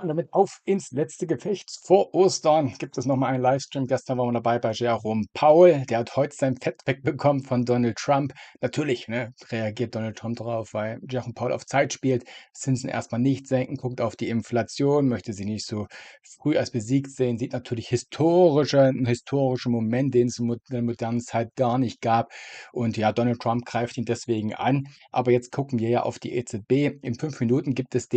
Und damit auf ins letzte Gefecht. Vor Ostern gibt es nochmal einen Livestream. Gestern waren wir dabei bei Jerome Powell. Der hat heute sein Fett wegbekommen von Donald Trump. Natürlich, ne, reagiert Donald Trump darauf, weil Jerome Powell auf Zeit spielt. Zinsen erstmal nicht senken, guckt auf die Inflation, möchte sie nicht so früh als besiegt sehen, sieht natürlich einen historischen Moment, den es in der modernen Zeit gar nicht gab. Und ja, Donald Trump greift ihn deswegen an. Aber jetzt gucken wir ja auf die EZB. In 5 Minuten gibt es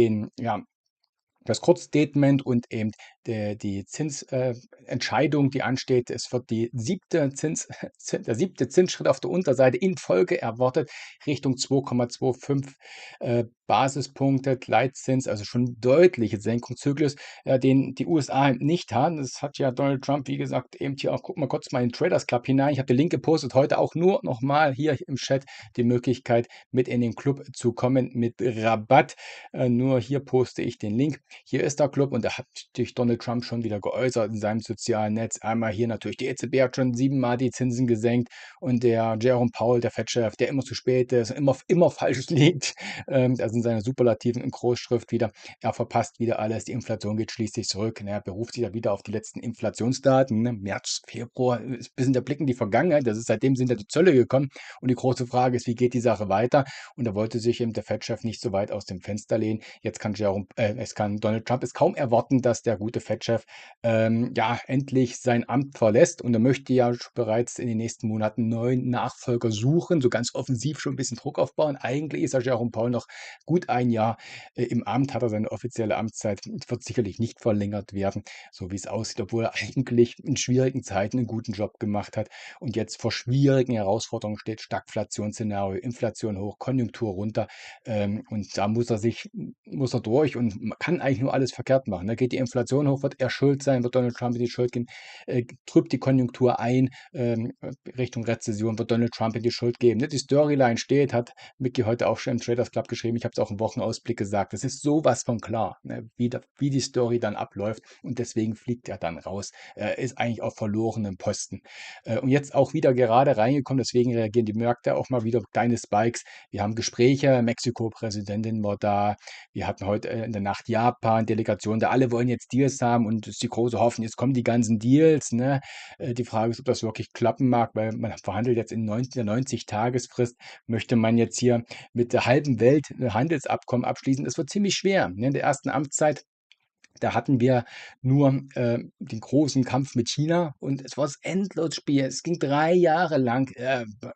das Kurzstatement und eben die Zinsentscheidung, die ansteht. Es wird der siebte Zinsschritt auf der Unterseite in Folge erwartet, Richtung 2,25 Basispunkte Leitzins, also schon deutliche Senkungszyklus, den die USA nicht haben. Das hat ja Donald Trump, wie gesagt, eben hier auch, guck mal kurz mal in den Traders Club hinein. Ich habe den Link gepostet, heute auch nur nochmal hier im Chat die Möglichkeit, mit in den Club zu kommen mit Rabatt. Nur hier poste ich den Link. Hier ist der Club und da hat sich Donald Trump schon wieder geäußert in seinem sozialen Netz. Einmal hier natürlich, die EZB hat schon 7-mal die Zinsen gesenkt und der Jerome Powell, der Fed-Chef, der immer zu spät ist, immer falsch liegt, also in seiner Superlativen in Großschrift wieder, er verpasst wieder alles, die Inflation geht schließlich zurück, ne, er beruft sich ja wieder auf die letzten Inflationsdaten, ne, März, Februar, ist ein bisschen der Blick in die Vergangenheit, seitdem sind ja die Zölle gekommen und die große Frage ist, wie geht die Sache weiter? Und da wollte sich eben der Fed-Chef nicht so weit aus dem Fenster lehnen. Jetzt kann Donald Trump es kaum erwarten, dass der gute Fed-Chef ja endlich sein Amt verlässt und er möchte ja bereits in den nächsten Monaten neuen Nachfolger suchen, so ganz offensiv schon ein bisschen Druck aufbauen. Eigentlich ist ja Jerome Powell noch gut ein Jahr im Amt, hat er seine offizielle Amtszeit, wird sicherlich nicht verlängert werden, so wie es aussieht, obwohl er eigentlich in schwierigen Zeiten einen guten Job gemacht hat und jetzt vor schwierigen Herausforderungen steht, Stagflationsszenario, Inflation hoch, Konjunktur runter, und da muss er durch und man kann eigentlich nur alles verkehrt machen. Da geht die Inflation hoch, wird er schuld sein, wird Donald Trump in die Schuld gehen, trübt die Konjunktur ein, Richtung Rezession, wird Donald Trump in die Schuld geben. Ne? Die Storyline steht, hat Mickey heute auch schon im Traders Club geschrieben, ich habe es auch im Wochenausblick gesagt, das ist sowas von klar, ne? Wie die Story dann abläuft und deswegen fliegt er dann raus, ist eigentlich auf verlorenem Posten. Und jetzt auch wieder gerade reingekommen, deswegen reagieren die Märkte auch mal wieder kleine Spikes. Wir haben Gespräche, Mexiko-Präsidentin war da, wir hatten heute in der Nacht Japan, Delegation, da alle wollen jetzt Deals haben und es ist die große Hoffnung, jetzt kommen die ganzen Deals. Ne? Die Frage ist, ob das wirklich klappen mag, weil man verhandelt jetzt in der 90-Tagesfrist, möchte man jetzt hier mit der halben Welt ein Handelsabkommen abschließen. Das wird ziemlich schwer. Ne? In der ersten Amtszeit da hatten wir nur den großen Kampf mit China und es war das Endlosspiel. Es ging 3 Jahre lang.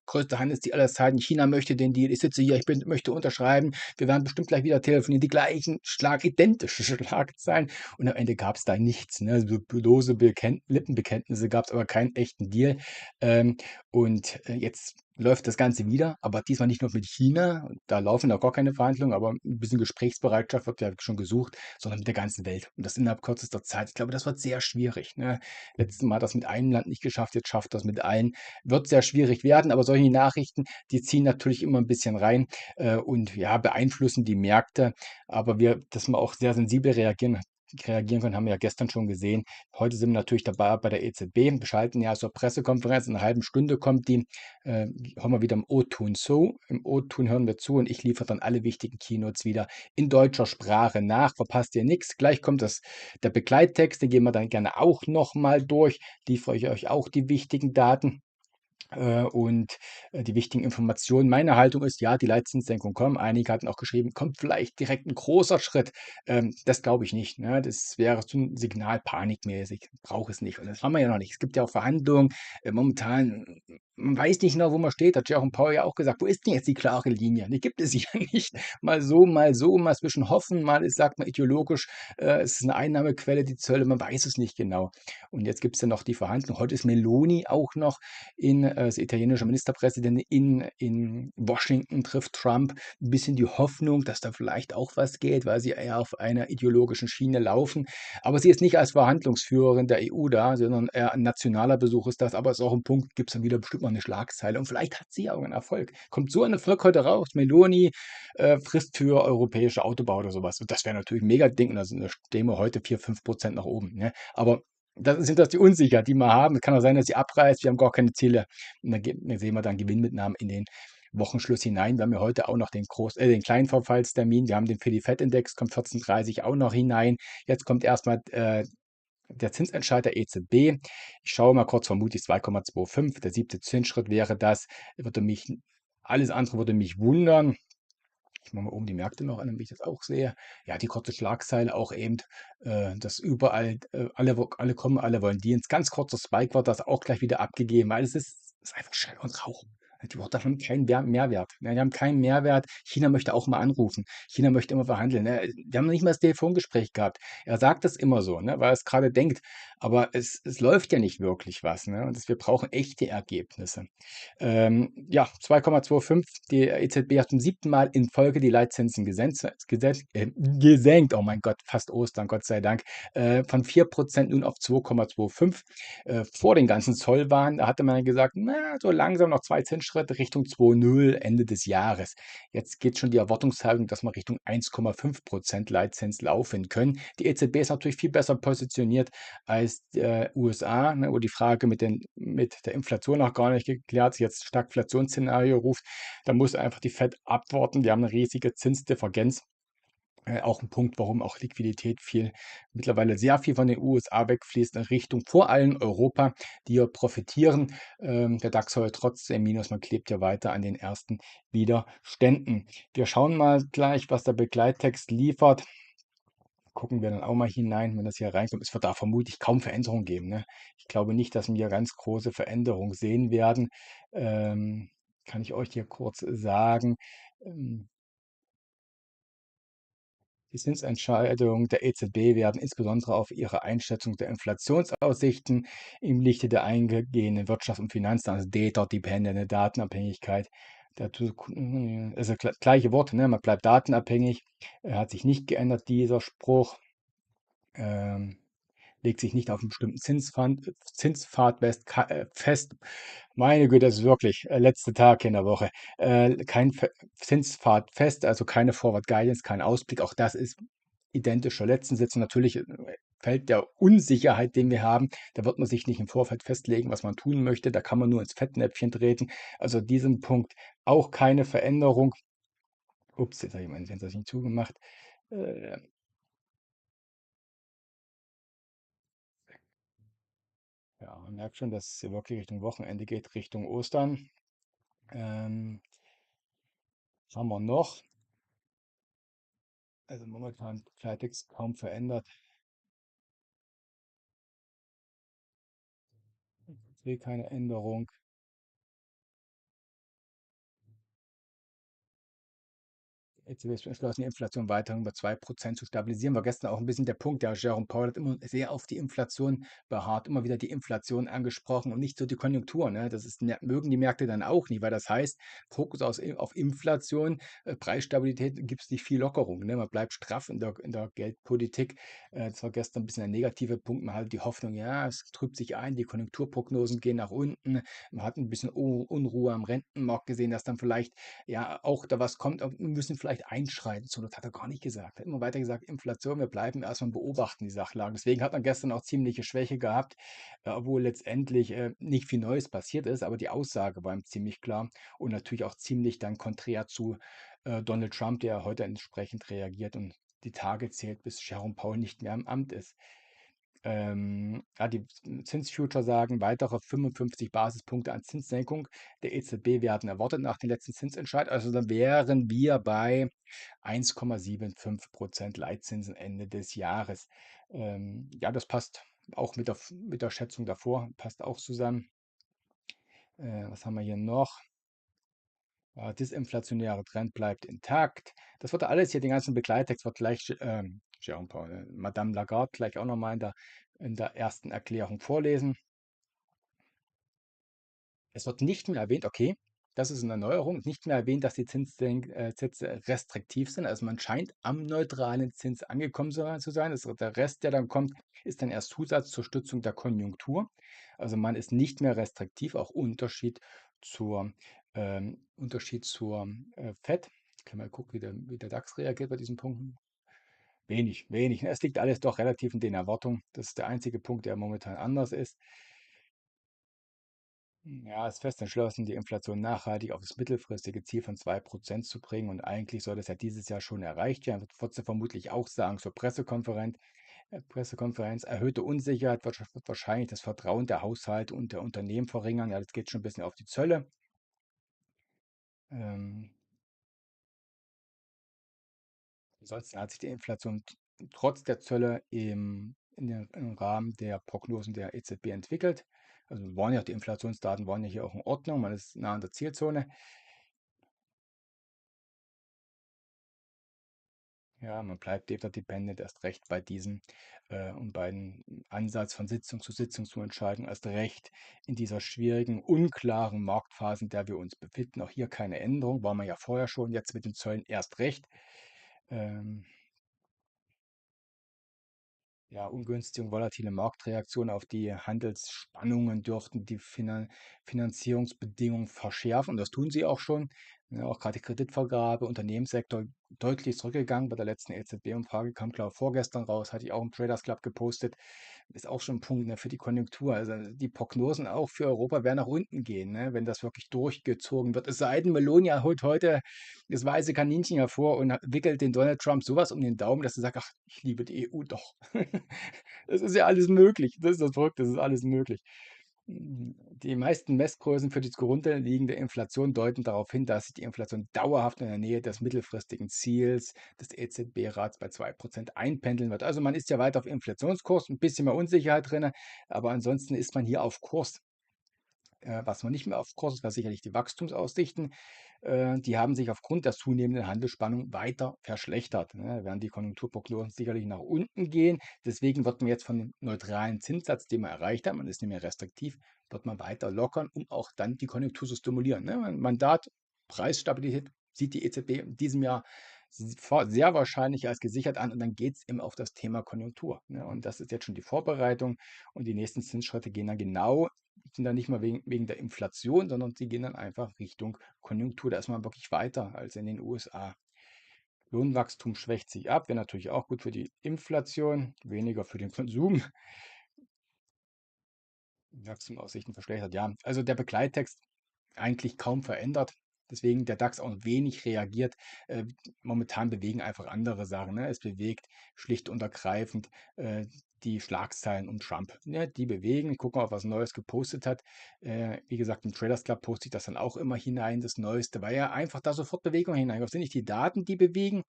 Größte Handelsdeal aller Zeiten. China möchte den Deal. Ich sitze hier, möchte unterschreiben. Wir werden bestimmt gleich wieder telefonieren. Die gleichen identische Schlagzeilen. Und am Ende gab es da nichts. Ne? So lose Lippenbekenntnisse gab es, aber keinen echten Deal. Jetzt läuft das Ganze wieder, aber diesmal nicht nur mit China. Da laufen noch gar keine Verhandlungen, aber ein bisschen Gesprächsbereitschaft wird ja schon gesucht, sondern mit der ganzen Welt. Und das innerhalb kürzester Zeit. Ich glaube, das wird sehr schwierig. Ne? Letztes Mal hat das mit einem Land nicht geschafft, jetzt schafft das mit allen. Wird sehr schwierig werden, aber solche Nachrichten, die ziehen natürlich immer ein bisschen rein und ja, beeinflussen die Märkte. Aber dass wir auch sehr sensibel reagieren können, haben wir ja gestern schon gesehen. Heute sind wir natürlich dabei bei der EZB. Wir schalten ja zur Pressekonferenz. In einer halben Stunde kommt die. Hören wir wieder im O-Ton zu. Im O-Ton hören wir zu und ich liefere dann alle wichtigen Keynotes wieder in deutscher Sprache nach. Verpasst ihr nichts. Gleich kommt der Begleittext. Den gehen wir dann gerne auch nochmal durch. Liefere ich euch auch die wichtigen Daten die wichtigen Informationen. Meine Haltung ist, ja, die Leitzinssenkung kommt. Einige hatten auch geschrieben, kommt vielleicht direkt ein großer Schritt. Das glaube ich nicht. Ne? Das wäre so ein Signal panikmäßig. Brauche es nicht. Und das haben wir ja noch nicht. Es gibt ja auch Verhandlungen. Momentan, man weiß nicht genau, wo man steht. Hat Jerome Powell ja auch gesagt, wo ist denn jetzt die klare Linie? Die gibt es ja nicht. Mal so, mal zwischen hoffen, sagt man ideologisch, es ist eine Einnahmequelle, die Zölle, man weiß es nicht genau. Und jetzt gibt es ja noch die Verhandlung. Heute ist Meloni auch noch das italienische Ministerpräsident in Washington trifft Trump. Ein bisschen die Hoffnung, dass da vielleicht auch was geht, weil sie eher auf einer ideologischen Schiene laufen. Aber sie ist nicht als Verhandlungsführerin der EU da, sondern eher ein nationaler Besuch ist das. Aber es ist auch ein Punkt, gibt es dann wieder bestimmt mal eine Schlagzeile. Und vielleicht hat sie auch einen Erfolg. Kommt so ein Erfolg heute raus. Meloni frisst für europäische Autobau oder sowas. Und das wäre natürlich ein Mega-Ding. Und da stehen wir heute 4-5% nach oben. Ne? Aber sind das die Unsicherheit, die wir haben. Es kann auch sein, dass sie abreißt. Wir haben gar keine Ziele. Und dann sehen wir dann Gewinnmitnahmen in den Wochenschluss hinein. Wir haben ja heute auch noch den kleinen Verfallstermin. Wir haben den für die FED-Index, kommt 14:30 auch noch hinein. Jetzt kommt erstmal der Zinsentscheid der EZB. Ich schaue mal kurz, vermutlich 2,25. Der 7. Zinsschritt wäre das. Alles andere würde mich wundern. Ich mache mal oben die Märkte noch an, damit ich das auch sehe. Ja, die kurze Schlagzeile auch eben, dass überall, alle kommen, alle wollen Dienst. Ganz kurzer Spike wird das auch gleich wieder abgegeben, weil es ist einfach Schall und Rauch. Die Worte haben keinen Mehrwert. Ne, die haben keinen Mehrwert. China möchte auch mal anrufen. China möchte immer verhandeln. Ne? Wir haben noch nicht mal das Telefongespräch gehabt. Er sagt das immer so, ne? Weil er es gerade denkt. Aber es läuft ja nicht wirklich was. Ne? Und wir brauchen echte Ergebnisse. Ja, 2,25. Die EZB hat zum 7. Mal in Folge die Leitzinsen gesenkt. Oh mein Gott, fast Ostern, Gott sei Dank. Von 4% nun auf 2,25. Vor den ganzen Zollwahn, da hatte man gesagt, na, so langsam noch 2 Zinsschritte Richtung 2,0 Ende des Jahres. Jetzt geht schon die Erwartungshaltung, dass wir Richtung 1,5% Leitzins laufen können. Die EZB ist natürlich viel besser positioniert als USA, ne, wo die Frage mit der Inflation noch gar nicht geklärt ist, jetzt Stagflationsszenario ruft. Da muss einfach die Fed abwarten. Wir haben eine riesige Zinsdifferenz. Auch ein Punkt, warum auch Liquidität mittlerweile sehr viel von den USA wegfließt in Richtung vor allem Europa, die hier profitieren. Der DAX soll trotzdem Minus, man klebt ja weiter an den ersten Widerständen. Wir schauen mal gleich, was der Begleittext liefert. Gucken wir dann auch mal hinein, wenn das hier reinkommt. Es wird da vermutlich kaum Veränderungen geben. Ne? Ich glaube nicht, dass wir ganz große Veränderungen sehen werden. Kann ich euch hier kurz sagen. Ähm, Die Zinsentscheidungen der EZB werden insbesondere auf ihre Einschätzung der Inflationsaussichten im Lichte der eingehenden Wirtschafts- und Finanzdaten, also Data-dependente Datenabhängigkeit, also gleiche Worte, ne? Man bleibt datenabhängig, hat sich nicht geändert, dieser Spruch. Ähm, Legt sich nicht auf einen bestimmten Zinspfad fest. Meine Güte, das ist wirklich letzter Tag in der Woche. Kein Zinspfad fest, also keine Forward Guidance, kein Ausblick. Auch das ist identisch zur letzten Sitzung. Natürlich Feld der Unsicherheit, den wir haben, da wird man sich nicht im Vorfeld festlegen, was man tun möchte. Da kann man nur ins Fettnäpfchen treten. Also diesem Punkt auch keine Veränderung. Ups, jetzt habe ich mein Fenster nicht zugemacht. Äh, Ja, man merkt schon, dass es hier wirklich Richtung Wochenende geht, Richtung Ostern. Ähm, Was haben wir noch? Also momentan Klartext kaum verändert. Ich sehe keine Änderung. EZB ist entschlossen, die Inflation weiterhin über 2% zu stabilisieren. War gestern auch ein bisschen der Punkt. Der Jerome Powell hat immer sehr auf die Inflation beharrt, immer wieder die Inflation angesprochen und nicht so die Konjunktur. Ne? Mögen die Märkte dann auch nicht, weil das heißt, Fokus auf Inflation, Preisstabilität, gibt es nicht viel Lockerung. Ne? Man bleibt straff in der Geldpolitik. Das war gestern ein bisschen ein negativer Punkt. Man hat die Hoffnung, ja, es trübt sich ein, die Konjunkturprognosen gehen nach unten. Man hat ein bisschen Unruhe am Rentenmarkt gesehen, dass dann vielleicht ja auch da was kommt, aber wir müssen vielleicht einschreiten. So, das hat er gar nicht gesagt. Er hat immer weiter gesagt, Inflation, wir bleiben erstmal beobachten die Sachlage. Deswegen hat man gestern auch ziemliche Schwäche gehabt, obwohl letztendlich nicht viel Neues passiert ist, aber die Aussage war ihm ziemlich klar und natürlich auch ziemlich dann konträr zu Donald Trump, der heute entsprechend reagiert und die Tage zählt, bis Jerome Powell nicht mehr im Amt ist. Ja, die Zinsfuture sagen, weitere 55 Basispunkte an Zinssenkung der EZB werden erwartet nach dem letzten Zinsentscheid. Also dann wären wir bei 1,75% Leitzinsen Ende des Jahres. Ja, das passt auch mit der Schätzung davor, passt auch zusammen. Was haben wir hier noch? Disinflationäre Trend bleibt intakt. Das wird alles hier, den ganzen Begleittext wird gleich Jerome Powell, Madame Lagarde gleich auch nochmal in der ersten Erklärung vorlesen. Es wird nicht mehr erwähnt, okay, das ist eine Neuerung, nicht mehr erwähnt, dass die Zinsätze restriktiv sind. Also man scheint am neutralen Zins angekommen zu sein. Der Rest, der dann kommt, ist dann erst Zusatz zur Stützung der Konjunktur. Also man ist nicht mehr restriktiv, auch Unterschied zur FED. Können wir mal gucken, wie der DAX reagiert bei diesen Punkten. Wenig, wenig. Es liegt alles doch relativ in den Erwartungen. Das ist der einzige Punkt, der momentan anders ist. Ja, ist fest entschlossen, die Inflation nachhaltig auf das mittelfristige Ziel von 2% zu bringen. Und eigentlich soll das ja dieses Jahr schon erreicht werden. Wird sie vermutlich auch sagen zur Pressekonferenz. Erhöhte Unsicherheit wird wahrscheinlich das Vertrauen der Haushalte und der Unternehmen verringern. Ja, das geht schon ein bisschen auf die Zölle. Ähm, Ansonsten hat sich die Inflation trotz der Zölle im Rahmen der Prognosen der EZB entwickelt. Also die Inflationsdaten waren ja hier auch in Ordnung. Man ist nah an der Zielzone. Ja, man bleibt data-dependent erst recht bei diesem und beiden Ansatz von Sitzung zu Sitzung zu entscheiden, erst recht in dieser schwierigen, unklaren Marktphase, in der wir uns befinden. Auch hier keine Änderung, war man ja vorher schon, jetzt mit den Zöllen erst recht. Ähm, Ja, ungünstige und volatile Marktreaktionen auf die Handelsspannungen dürften die Finanzierungsbedingungen verschärfen. Und das tun sie auch schon. Ja, auch gerade die Kreditvergabe, Unternehmenssektor deutlich zurückgegangen. Bei der letzten EZB-Umfrage kam, glaube ich, vorgestern raus, hatte ich auch im Traders Club gepostet. Ist auch schon ein Punkt, ne, für die Konjunktur. Also die Prognosen auch für Europa werden nach unten gehen, ne, wenn das wirklich durchgezogen wird. Es sei denn, Meloni holt heute das weiße Kaninchen hervor und wickelt den Donald Trump sowas um den Daumen, dass er sagt, ach, ich liebe die EU doch. Das ist ja alles möglich. Das ist das Verrückte, das ist alles möglich. Die meisten Messgrößen für die zugrunde liegende Inflation deuten darauf hin, dass sich die Inflation dauerhaft in der Nähe des mittelfristigen Ziels des EZB-Rats bei 2% einpendeln wird. Also man ist ja weiter auf Inflationskurs, ein bisschen mehr Unsicherheit drin, aber ansonsten ist man hier auf Kurs. Was man nicht mehr auf Kurs ist, war sicherlich die Wachstumsaussichten. Die haben sich aufgrund der zunehmenden Handelsspannung weiter verschlechtert. Ne? Werden die Konjunkturprognosen sicherlich nach unten gehen. Deswegen wird man jetzt von dem neutralen Zinssatz, den man erreicht hat, man ist nicht mehr restriktiv, wird man weiter lockern, um auch dann die Konjunktur zu stimulieren. Ne? Mein Mandat, Preisstabilität sieht die EZB in diesem Jahr sehr wahrscheinlich als gesichert an und dann geht es immer auf das Thema Konjunktur. Ne? Und das ist jetzt schon die Vorbereitung und die nächsten Zinsschritte gehen dann genau, sind dann nicht mal wegen der Inflation, sondern sie gehen dann einfach Richtung Konjunktur. Da ist man wirklich weiter als in den USA. Lohnwachstum schwächt sich ab, wäre natürlich auch gut für die Inflation, weniger für den Konsum. Wachstumsaussichten verschlechtert, ja. Also der Begleittext eigentlich kaum verändert. Deswegen der DAX auch wenig reagiert. Äh, Momentan bewegen einfach andere Sachen. Ne? Es bewegt schlicht und ergreifend die Schlagzeilen um Trump. Ne? Die bewegen. Ich gucke mal, ob er was Neues gepostet hat. Wie gesagt, im Traders Club poste ich das dann auch immer hinein, das Neueste, weil ja einfach da sofort Bewegung hinein. Das sind nicht die Daten, die bewegen.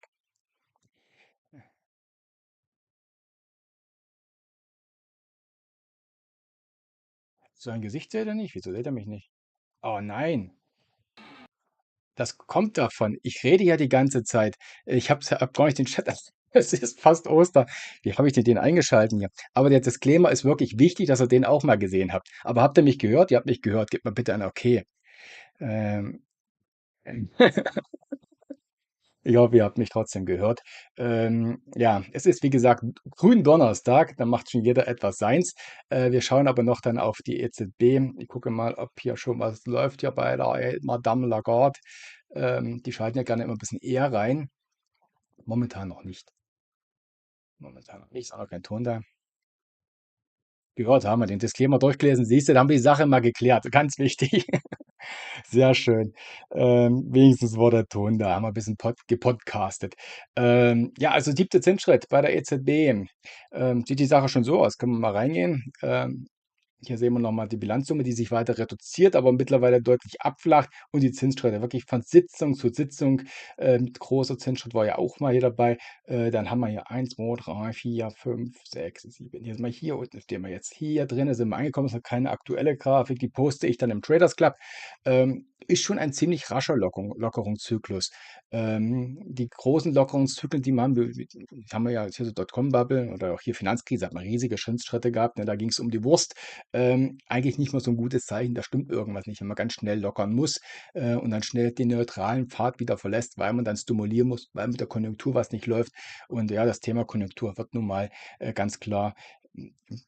So ein Gesicht seht ihr nicht? Wieso seht ihr mich nicht? Oh nein. Das kommt davon. Ich rede ja die ganze Zeit. Hab gar nicht den Chat. Es ist fast Ostern. Wie habe ich denn den eingeschalten hier? Aber der Disclaimer ist wirklich wichtig, dass ihr den auch mal gesehen habt. Aber habt ihr mich gehört? Ihr habt mich gehört. Gebt mal bitte ein Okay. Ähm, Ich hoffe, ihr habt mich trotzdem gehört. Ja, es ist wie gesagt Gründonnerstag, da macht schon jeder etwas seins. Wir schauen aber noch dann auf die EZB. Ich gucke mal, ob hier schon was läuft hier bei der Madame Lagarde. Die schalten ja gerne immer ein bisschen eher rein. Momentan noch nicht. Momentan noch nicht. Ist auch noch kein Ton da. Gehört haben wir den Disclaimer durchgelesen. Siehst du, da haben wir die Sache mal geklärt. Ganz wichtig. Sehr schön. Wenigstens war der Ton da, haben wir ein bisschen gepodcastet. Ja, also 7. Zinsschritt bei der EZB. Sieht die Sache schon so aus. Können wir mal reingehen? Hier sehen wir nochmal die Bilanzsumme, die sich weiter reduziert, aber mittlerweile deutlich abflacht und die Zinsschritte wirklich von Sitzung zu Sitzung. Großer Zinsschritt war ja auch mal hier dabei. Dann haben wir hier 1, 2, 3, 4, 5, 6, 7. Hier sind wir hier unten, stehen wir jetzt hier drin, sind wir angekommen. Das ist noch keine aktuelle Grafik, die poste ich dann im Traders Club. Ist schon ein ziemlich rascher Lockerungszyklus. Die großen Lockerungszyklen, die haben wir ja jetzt hier so Dotcom-Bubble oder auch hier Finanzkrise, hat man riesige Zinsschritte gehabt. Ne? Da ging es um die Wurst. Eigentlich nicht mal so ein gutes Zeichen, da stimmt irgendwas nicht, wenn man ganz schnell lockern muss und dann schnell den neutralen Pfad wieder verlässt, weil man dann stimulieren muss, weil mit der Konjunktur was nicht läuft. Und ja, das Thema Konjunktur wird nun mal ganz klar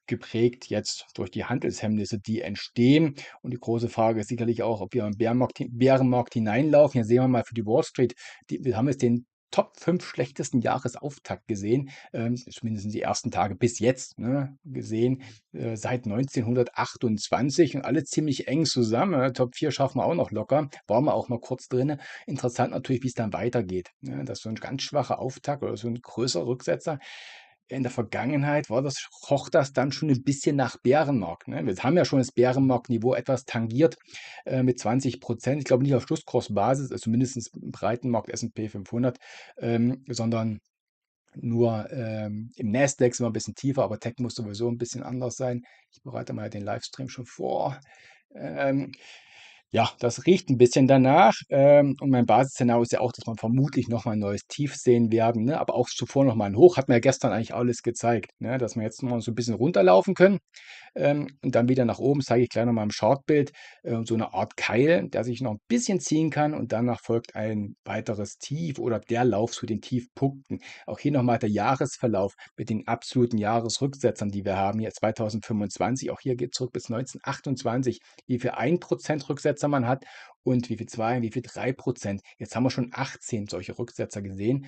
geprägt jetzt durch die Handelshemmnisse, die entstehen. Und die große Frage ist sicherlich auch, ob wir im Bärenmarkt hineinlaufen. Hier sehen wir mal für die Wall Street, wir haben jetzt den Top 5 schlechtesten Jahresauftakt gesehen, zumindest die ersten Tage bis jetzt, ne, gesehen, seit 1928 und alle ziemlich eng zusammen. Top 4 schaffen wir auch noch locker, waren wir auch mal kurz drin. Interessant natürlich, wie es dann weitergeht. Ne? Das ist so ein ganz schwacher Auftakt oder so ein größerer Rücksetzer. In der Vergangenheit roch das dann schon ein bisschen nach Bärenmarkt. Ne? Wir haben ja schon das Bärenmarktniveau etwas tangiert mit 20%. Ich glaube nicht auf Schlusskursbasis, also mindestens im Breitenmarkt S&P 500, sondern nur im Nasdaq sind wir ein bisschen tiefer, aber Tech muss sowieso ein bisschen anders sein. Ich bereite mal den Livestream schon vor. Ähm, ja, das riecht ein bisschen danach. Und mein Basisszenario ist ja auch, dass wir vermutlich noch mal 'n neues Tief sehen werden, ne? Aber auch zuvor noch mal 'n Hoch. Hat mir ja gestern eigentlich alles gezeigt, ne, dass wir jetzt noch mal so ein bisschen runterlaufen können, und dann wieder nach oben, zeige ich gleich noch mal im Chartbild, so eine Art Keil, der sich noch ein bisschen ziehen kann und danach folgt ein weiteres Tief oder der Lauf zu den Tiefpunkten. Auch hier noch mal der Jahresverlauf mit den absoluten Jahresrücksetzern, die wir haben hier 2025. Auch hier geht zurück bis 1928, wie viel 1% Rücksetzer man hat und wie viel 2, wie viel 3%. Jetzt haben wir schon 18 solche Rücksetzer gesehen.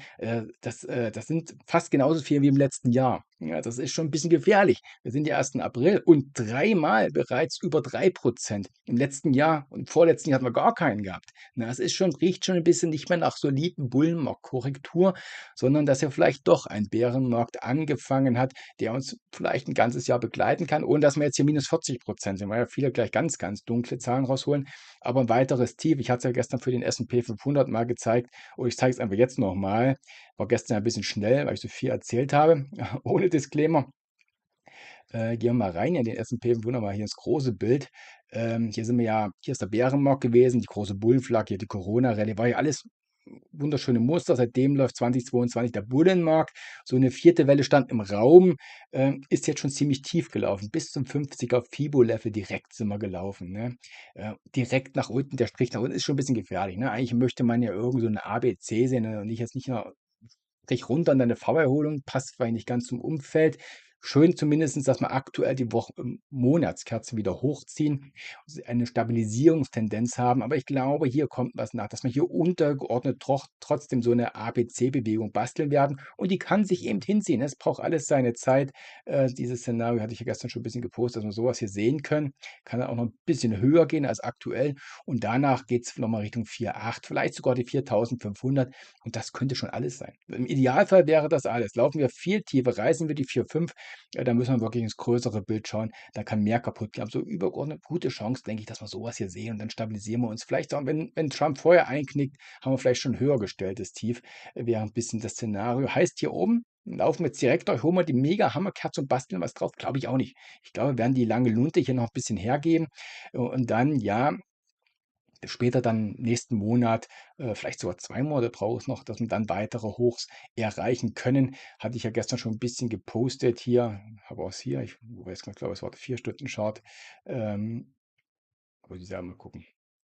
Das sind fast genauso viel wie im letzten Jahr. Ja, das ist schon ein bisschen gefährlich. Wir sind ja erst im April und dreimal bereits über 3%. Im letzten Jahr und im vorletzten Jahr hatten wir gar keinen gehabt. Na, es ist schon, riecht schon ein bisschen nicht mehr nach soliden Bullenmarktkorrektur, sondern dass ja vielleicht doch ein Bärenmarkt angefangen hat, der uns vielleicht ein ganzes Jahr begleiten kann, ohne dass wir jetzt hier minus 40% sind, weil ja viele gleich ganz, ganz dunkle Zahlen rausholen. Aber ein weiteres Tief, ich hatte es ja gestern für den S&P 500 mal gezeigt, und ich zeige es einfach jetzt nochmal. War gestern ein bisschen schnell, weil ich so viel erzählt habe, ohne Disclaimer. Gehen wir mal rein in den S&P 500, mal hier ins große Bild. Hier sind wir ja, hier ist der Bärenmarkt gewesen, die große Bullenflagge, hier die Corona-Rallye, war ja alles wunderschöne Muster. Seitdem läuft 2022 der Bullenmarkt. So eine vierte Welle stand im Raum, ist jetzt schon ziemlich tief gelaufen. Bis zum 50er Fibo-Level direkt sind wir gelaufen. Ne? Direkt nach unten, der Strich nach unten ist schon ein bisschen gefährlich. Ne? Eigentlich möchte man ja irgend so eine ABC sehen, ne? Und nicht jetzt nicht nur Strich runter und dann 'ne V-Erholung, passt vielleicht nicht ganz zum Umfeld. Schön zumindestens, dass wir aktuell die Monatskerzen wieder hochziehen, eine Stabilisierungstendenz haben. Aber ich glaube, hier kommt was nach, dass wir hier untergeordnet trotzdem so eine ABC-Bewegung basteln werden. Und die kann sich eben hinziehen. Es braucht alles seine Zeit. Dieses Szenario hatte ich ja gestern schon ein bisschen gepostet, dass wir sowas hier sehen können. Kann dann auch noch ein bisschen höher gehen als aktuell. Und danach geht es nochmal Richtung 4.8, vielleicht sogar die 4.500. Und das könnte schon alles sein. Im Idealfall wäre das alles. Laufen wir viel tiefer, reißen wir die 4,5, dann müssen wir wirklich ins größere Bild schauen. Da kann mehr kaputt gehen. Aber so übergeordnet gute Chance, denke ich, dass wir sowas hier sehen und dann stabilisieren wir uns. Vielleicht auch, wenn Trump vorher einknickt, haben wir vielleicht schon ein höher gestelltes Tief. Wäre ein bisschen das Szenario. Heißt hier oben, laufen wir jetzt direkt durch, holen wir die mega Hammerkerze und basteln was drauf? Glaube ich auch nicht. Ich glaube, wir werden die lange Lunte hier noch ein bisschen hergeben. Und dann, ja, später dann nächsten Monat, vielleicht sogar 2 Monate braucht es noch, dass wir dann weitere Hochs erreichen können. Hatte ich ja gestern schon ein bisschen gepostet hier, habe auch hier, ich weiß gar nicht, glaube, es war der 4-Stunden-Chart. Ähm, muss ich selber mal gucken.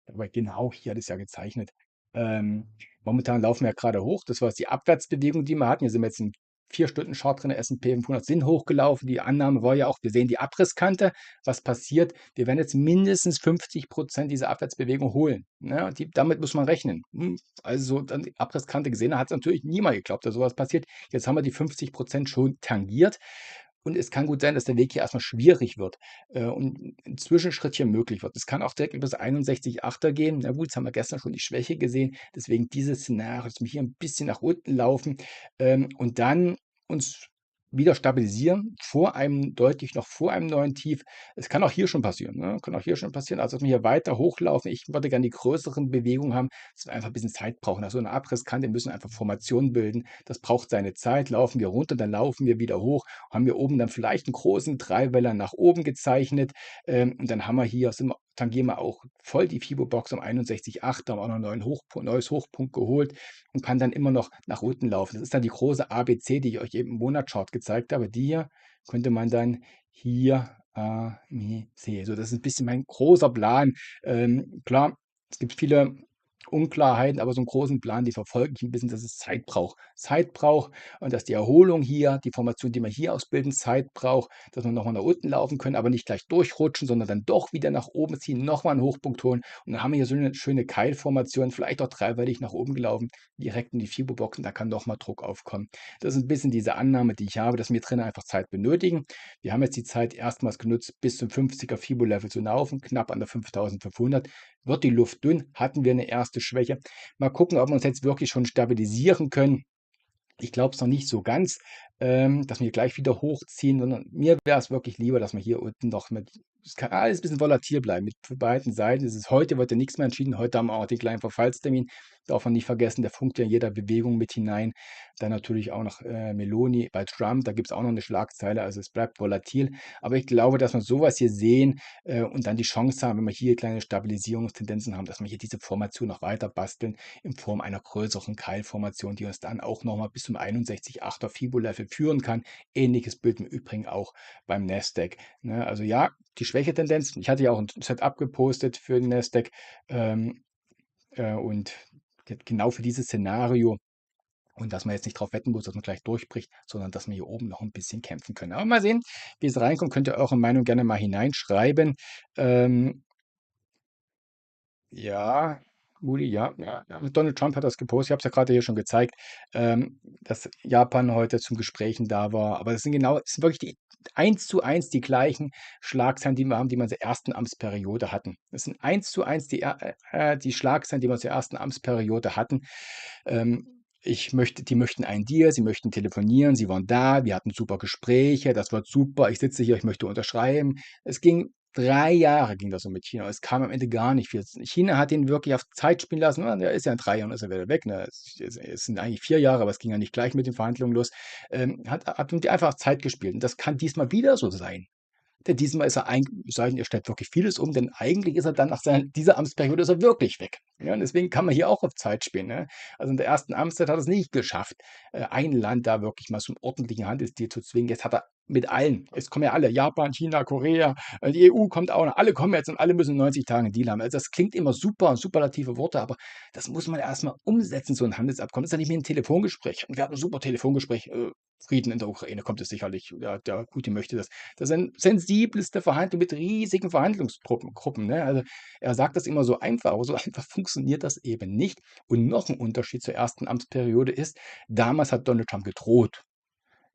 Aber genau hier hat es ja gezeichnet. Ähm, Momentan laufen wir ja gerade hoch. Das war jetzt die Abwärtsbewegung, die wir hatten. Hier sind wir jetzt im 4-Stunden-Chart drin, S&P 500 sind hochgelaufen. Die Annahme war ja auch, wir sehen die Abrisskante. Was passiert? Wir werden jetzt mindestens 50% dieser Abwärtsbewegung holen. Ne? Damit muss man rechnen. Also dann die Abrisskante gesehen, da hat es natürlich niemand geglaubt, dass sowas passiert. Jetzt haben wir die 50% schon tangiert. Und es kann gut sein, dass der Weg hier erstmal schwierig wird und ein Zwischenschritt hier möglich wird. Es kann auch direkt über das 61,8er gehen. Na gut, das haben wir gestern schon die Schwäche gesehen. Deswegen dieses Szenario, dass wir hier ein bisschen nach unten laufen und dann uns wieder stabilisieren, deutlich noch vor einem neuen Tief. Es kann auch hier schon passieren. Ne? Kann auch hier schon passieren. Also, dass wir hier weiter hochlaufen. Ich würde gerne die größeren Bewegungen haben, dass wir einfach ein bisschen Zeit brauchen. Also, eine Abrisskante, wir müssen einfach Formationen bilden. Das braucht seine Zeit. Laufen wir runter, dann laufen wir wieder hoch, haben wir oben dann vielleicht einen großen Dreiweiler nach oben gezeichnet. Und dann haben wir hier, tangieren wir auch voll die Fibo-Box um 61,8, da haben wir auch noch einen neues Hochpunkt geholt und kann dann immer noch nach unten laufen. Das ist dann die große ABC, die ich euch eben im Monatschart gezeigt habe. Die hier könnte man dann hier sehen. So, das ist ein bisschen mein großer Plan. Klar, es gibt viele Unklarheiten, aber so einen großen Plan, die verfolge ich ein bisschen, dass es Zeit braucht. Zeit braucht und dass die Erholung hier, die Formation, die wir hier ausbilden, Zeit braucht, dass wir noch mal nach unten laufen können, aber nicht gleich durchrutschen, sondern dann doch wieder nach oben ziehen, noch mal 'n Hochpunkt holen und dann haben wir hier so eine schöne Keilformation, vielleicht auch dreifältig nach oben gelaufen, direkt in die Fibo-Boxen, da kann noch mal Druck aufkommen. Das ist ein bisschen diese Annahme, die ich habe, dass wir drinnen einfach Zeit benötigen. Wir haben jetzt die Zeit erstmals genutzt, bis zum 50er Fibo-Level zu laufen, knapp an der 5.500. Wird die Luft dünn, hatten wir eine erste Schwäche. Mal gucken, ob wir uns jetzt wirklich schon stabilisieren können. Ich glaube es noch nicht so ganz, dass wir gleich wieder hochziehen, sondern mir wäre es wirklich lieber, dass wir hier unten noch mit es kann alles ein bisschen volatil bleiben mit für beiden Seiten. Es ist heute wird ja nichts mehr entschieden. Heute haben wir auch den kleinen Verfallstermin. Darf man nicht vergessen, der funkt ja in jeder Bewegung mit hinein. Dann natürlich auch noch, Meloni bei Trump, da gibt es auch noch eine Schlagzeile. Also, es bleibt volatil. Aber ich glaube, dass wir sowas hier sehen, und dann die Chance haben, wenn wir hier kleine Stabilisierungstendenzen haben, dass wir hier diese Formation noch weiter basteln in Form einer größeren Keilformation, die uns dann auch noch mal bis zum 61,8er Fibo-Level führen kann. Ähnliches Bild im Übrigen auch beim Nasdaq, ne? Also ja, die Schwächetendenz ich hatte ja auch ein Setup gepostet für den Nasdaq, und genau für dieses Szenario und dass man jetzt nicht drauf wetten muss, dass man gleich durchbricht, sondern dass wir hier oben noch ein bisschen kämpfen können. Aber mal sehen, wie es reinkommt. Könnt ihr eure Meinung gerne mal hineinschreiben. Ähm, ja, Moody, ja, ja, ja. Donald Trump hat das gepostet. Ich habe es ja gerade hier schon gezeigt, dass Japan heute zum Gesprächen da war. Aber es sind wirklich die eins zu eins die gleichen Schlagzeilen, die wir haben, die wir in der ersten Amtsperiode hatten. Das sind eins zu eins die Schlagzeilen, die wir in der ersten Amtsperiode hatten. Die möchten einen Deal, sie möchten telefonieren, sie waren da, wir hatten super Gespräche, das wird super, ich sitze hier, ich möchte unterschreiben. Es ging 3 Jahre ging das so mit China. Es kam am Ende gar nicht viel. China hat ihn wirklich auf Zeit spielen lassen. Ja, der ist ja in 3 Jahren ist er wieder weg, ne? Es sind eigentlich 4 Jahre, aber es ging ja nicht gleich mit den Verhandlungen los. Hat mit einfach Zeit gespielt. Und das kann diesmal wieder so sein. Denn diesmal ist er er stellt wirklich vieles um, denn eigentlich ist er dann nach dieser Amtsperiode ist er wirklich weg. Ja, und deswegen kann man hier auch auf Zeit spielen, ne? Also, in der ersten Amtszeit hat er es nicht geschafft, ein Land da wirklich mal zum ordentlichen Handelsdeal zu zwingen. Jetzt hat er mit allen es kommen ja alle, Japan, China, Korea, die EU kommt auch noch. Alle kommen jetzt und alle müssen in 90 Tagen 'n Deal haben. Also, das klingt immer super, superlative Worte, aber das muss man erst mal umsetzen, so 'n Handelsabkommen. Das ist ja nicht wie 'n Telefongespräch. Und wir hatten 'n super Telefongespräch, Frieden in der Ukraine kommt es sicherlich. Ja, der Putin möchte das. Das sind sensibleste Verhandlungen mit riesigen Verhandlungsgruppen, ne? Also, er sagt das immer so einfach, aber so einfach funktioniert das eben nicht. Und noch ein Unterschied zur ersten Amtsperiode ist, damals hat Donald Trump gedroht.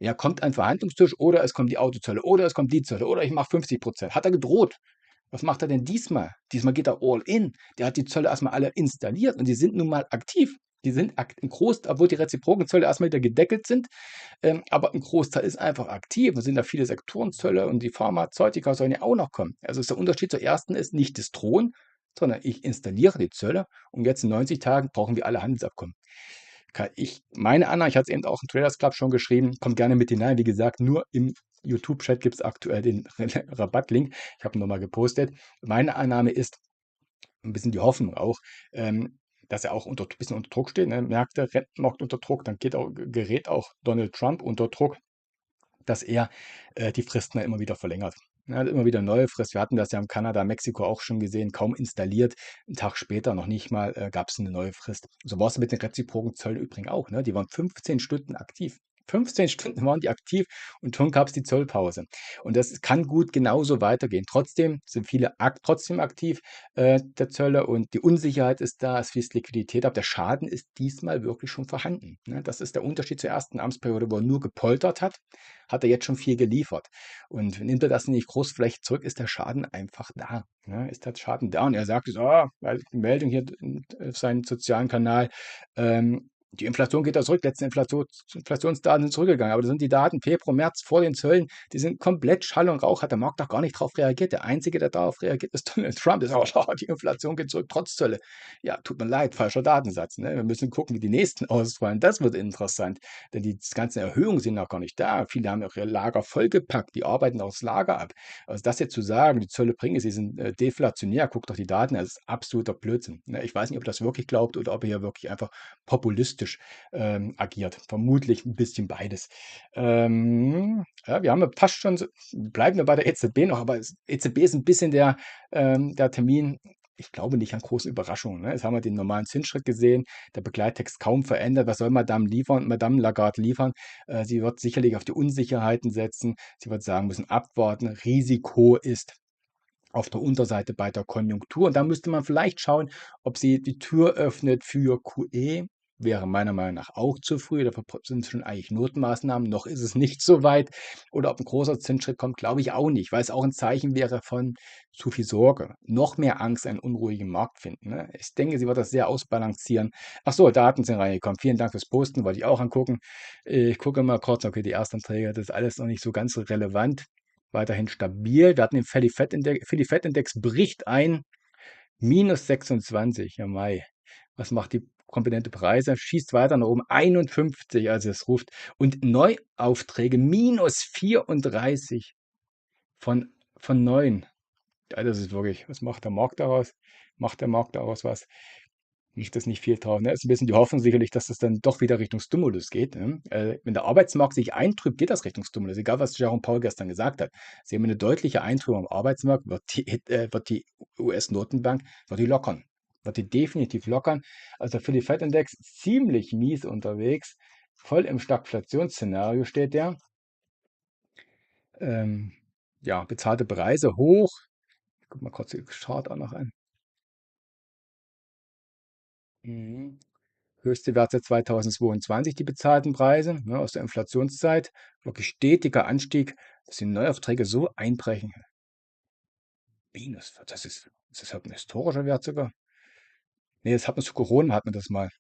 Ja, kommt ein Verhandlungstisch oder es kommen die Autozölle oder es kommen die Zölle oder ich mache 50%. Hat er gedroht. Was macht er denn diesmal? Diesmal geht er all in. Der hat die Zölle erst mal alle installiert und die sind nun mal aktiv. Die sind im Großteil, obwohl die reziproken Zölle erst mal wieder gedeckelt sind, aber ein Großteil ist einfach aktiv. Es sind da viele Sektorenzölle und die Pharmazeutika sollen ja auch noch kommen. Also ist der Unterschied zur ersten ist nicht das Drohen, sondern ich installiere die Zölle und jetzt in 90 Tagen brauchen wir alle Handelsabkommen. Meine Annahme, ich hatte es eben auch im Traders Club schon geschrieben, kommt gerne mit hinein. Wie gesagt, nur im YouTube-Chat gibt es aktuell den Rabattlink. Ich habe ihn nochmal gepostet. Meine Annahme ist, ein bisschen die Hoffnung auch, dass er auch bisschen unter Druck steht. Ne? Märkte, Rentenmarkt unter Druck, dann gerät auch Donald Trump unter Druck, dass er die Fristen immer wieder verlängert. Er hat immer wieder neue Frist. Wir hatten das ja in Kanada, Mexiko auch schon gesehen, kaum installiert. Einen Tag später, noch nicht mal, gab es eine neue Frist. So war es mit den reziproken Zöllen übrigens auch. Ne? Die waren 15 Stunden aktiv. 15 Stunden waren die aktiv und schon gab es die Zollpause. Und das kann gut genauso weitergehen. Trotzdem sind viele trotzdem aktiv, der Zölle und die Unsicherheit ist da, es fließt Liquidität ab. Der Schaden ist diesmal wirklich schon vorhanden. Ne? Das ist der Unterschied zur ersten Amtsperiode, wo er nur gepoltert hat er jetzt schon viel geliefert. Und nimmt er das nicht großflächig zurück, ist der Schaden einfach da. Ne? Ist der Schaden da? Und er sagt, eine Meldung hier auf seinem sozialen Kanal, die Inflation geht da zurück, letzte Inflationsdaten sind zurückgegangen, aber das sind die Daten Februar, März vor den Zöllen, die sind komplett Schall und Rauch, hat der Markt doch gar nicht drauf reagiert. Der Einzige, der darauf reagiert, ist Donald Trump. Der sagt, die Inflation geht zurück, trotz Zölle. Ja, tut mir leid, falscher Datensatz. Ne? Wir müssen gucken, wie die nächsten ausfallen. Das wird interessant, denn die ganzen Erhöhungen sind noch gar nicht da. Viele haben ihre Lager vollgepackt, die arbeiten auch das Lager ab. Also das jetzt zu sagen, die Zölle bringen es, sie sind deflationär, guckt doch die Daten, das ist absoluter Blödsinn. Ne? Ich weiß nicht, ob er das wirklich glaubt oder ob er hier wirklich einfach populistisch agiert. Vermutlich ein bisschen beides. Ja, wir haben ja fast schon, bleiben wir bei der EZB noch, aber EZB ist ein bisschen der Termin, ich glaube nicht an große Überraschungen. Ne? Jetzt haben wir den normalen Zinsschritt gesehen, der Begleittext kaum verändert. Was soll Madame Lagarde liefern? Sie wird sicherlich auf die Unsicherheiten setzen. Sie wird sagen, müssen abwarten. Risiko ist auf der Unterseite bei der Konjunktur. Und da müsste man vielleicht schauen, ob sie die Tür öffnet für QE. Wäre meiner Meinung nach auch zu früh. Dafür sind es schon eigentlich Notmaßnahmen. Noch ist es nicht so weit. Oder ob ein großer Zinsschritt kommt, glaube ich auch nicht, weil es auch ein Zeichen wäre von zu viel Sorge. Noch mehr Angst, einen unruhigen Markt finden. Ne? Ich denke, sie wird das sehr ausbalancieren. Ach so, Daten sind reingekommen. Vielen Dank fürs Posten, wollte ich auch angucken. Ich gucke mal kurz, okay, die Erstanträge, das ist alles noch nicht so ganz so relevant. Weiterhin stabil. Wir hatten den Philly-Fed-Index bricht ein, minus 26, ja Mai. Was macht die Komponente Preise? Schießt weiter nach oben, 51, also es ruft. Und Neuaufträge, minus 34 von 9. Ja, das ist wirklich, was macht der Markt daraus? Macht der Markt daraus was? Liegt das nicht viel drauf. Ne? Ist ein bisschen die Hoffnung sicherlich, dass es dann doch wieder Richtung Stimulus geht. Ne? Wenn der Arbeitsmarkt sich eintrübt, geht das Richtung Stimulus. Egal, was Jerome Powell gestern gesagt hat. Sehen wir eine deutliche Eintrübung am Arbeitsmarkt, wird die US-Notenbank lockern. Wird die definitiv lockern. Also für die Fed-Index ziemlich mies unterwegs. Voll im Stagflationsszenario steht der. Ähm, ja, bezahlte Preise hoch. Ich guck mal kurz die Chart auch noch an. Mhm. Höchste Wert seit 2022, die bezahlten Preise, ne, aus der Inflationszeit. Wirklich stetiger Anstieg, dass die Neuaufträge so einbrechen. Minus, das ist halt ein historischer Wert sogar. Nee, das hat man zu Corona, hat man das mal.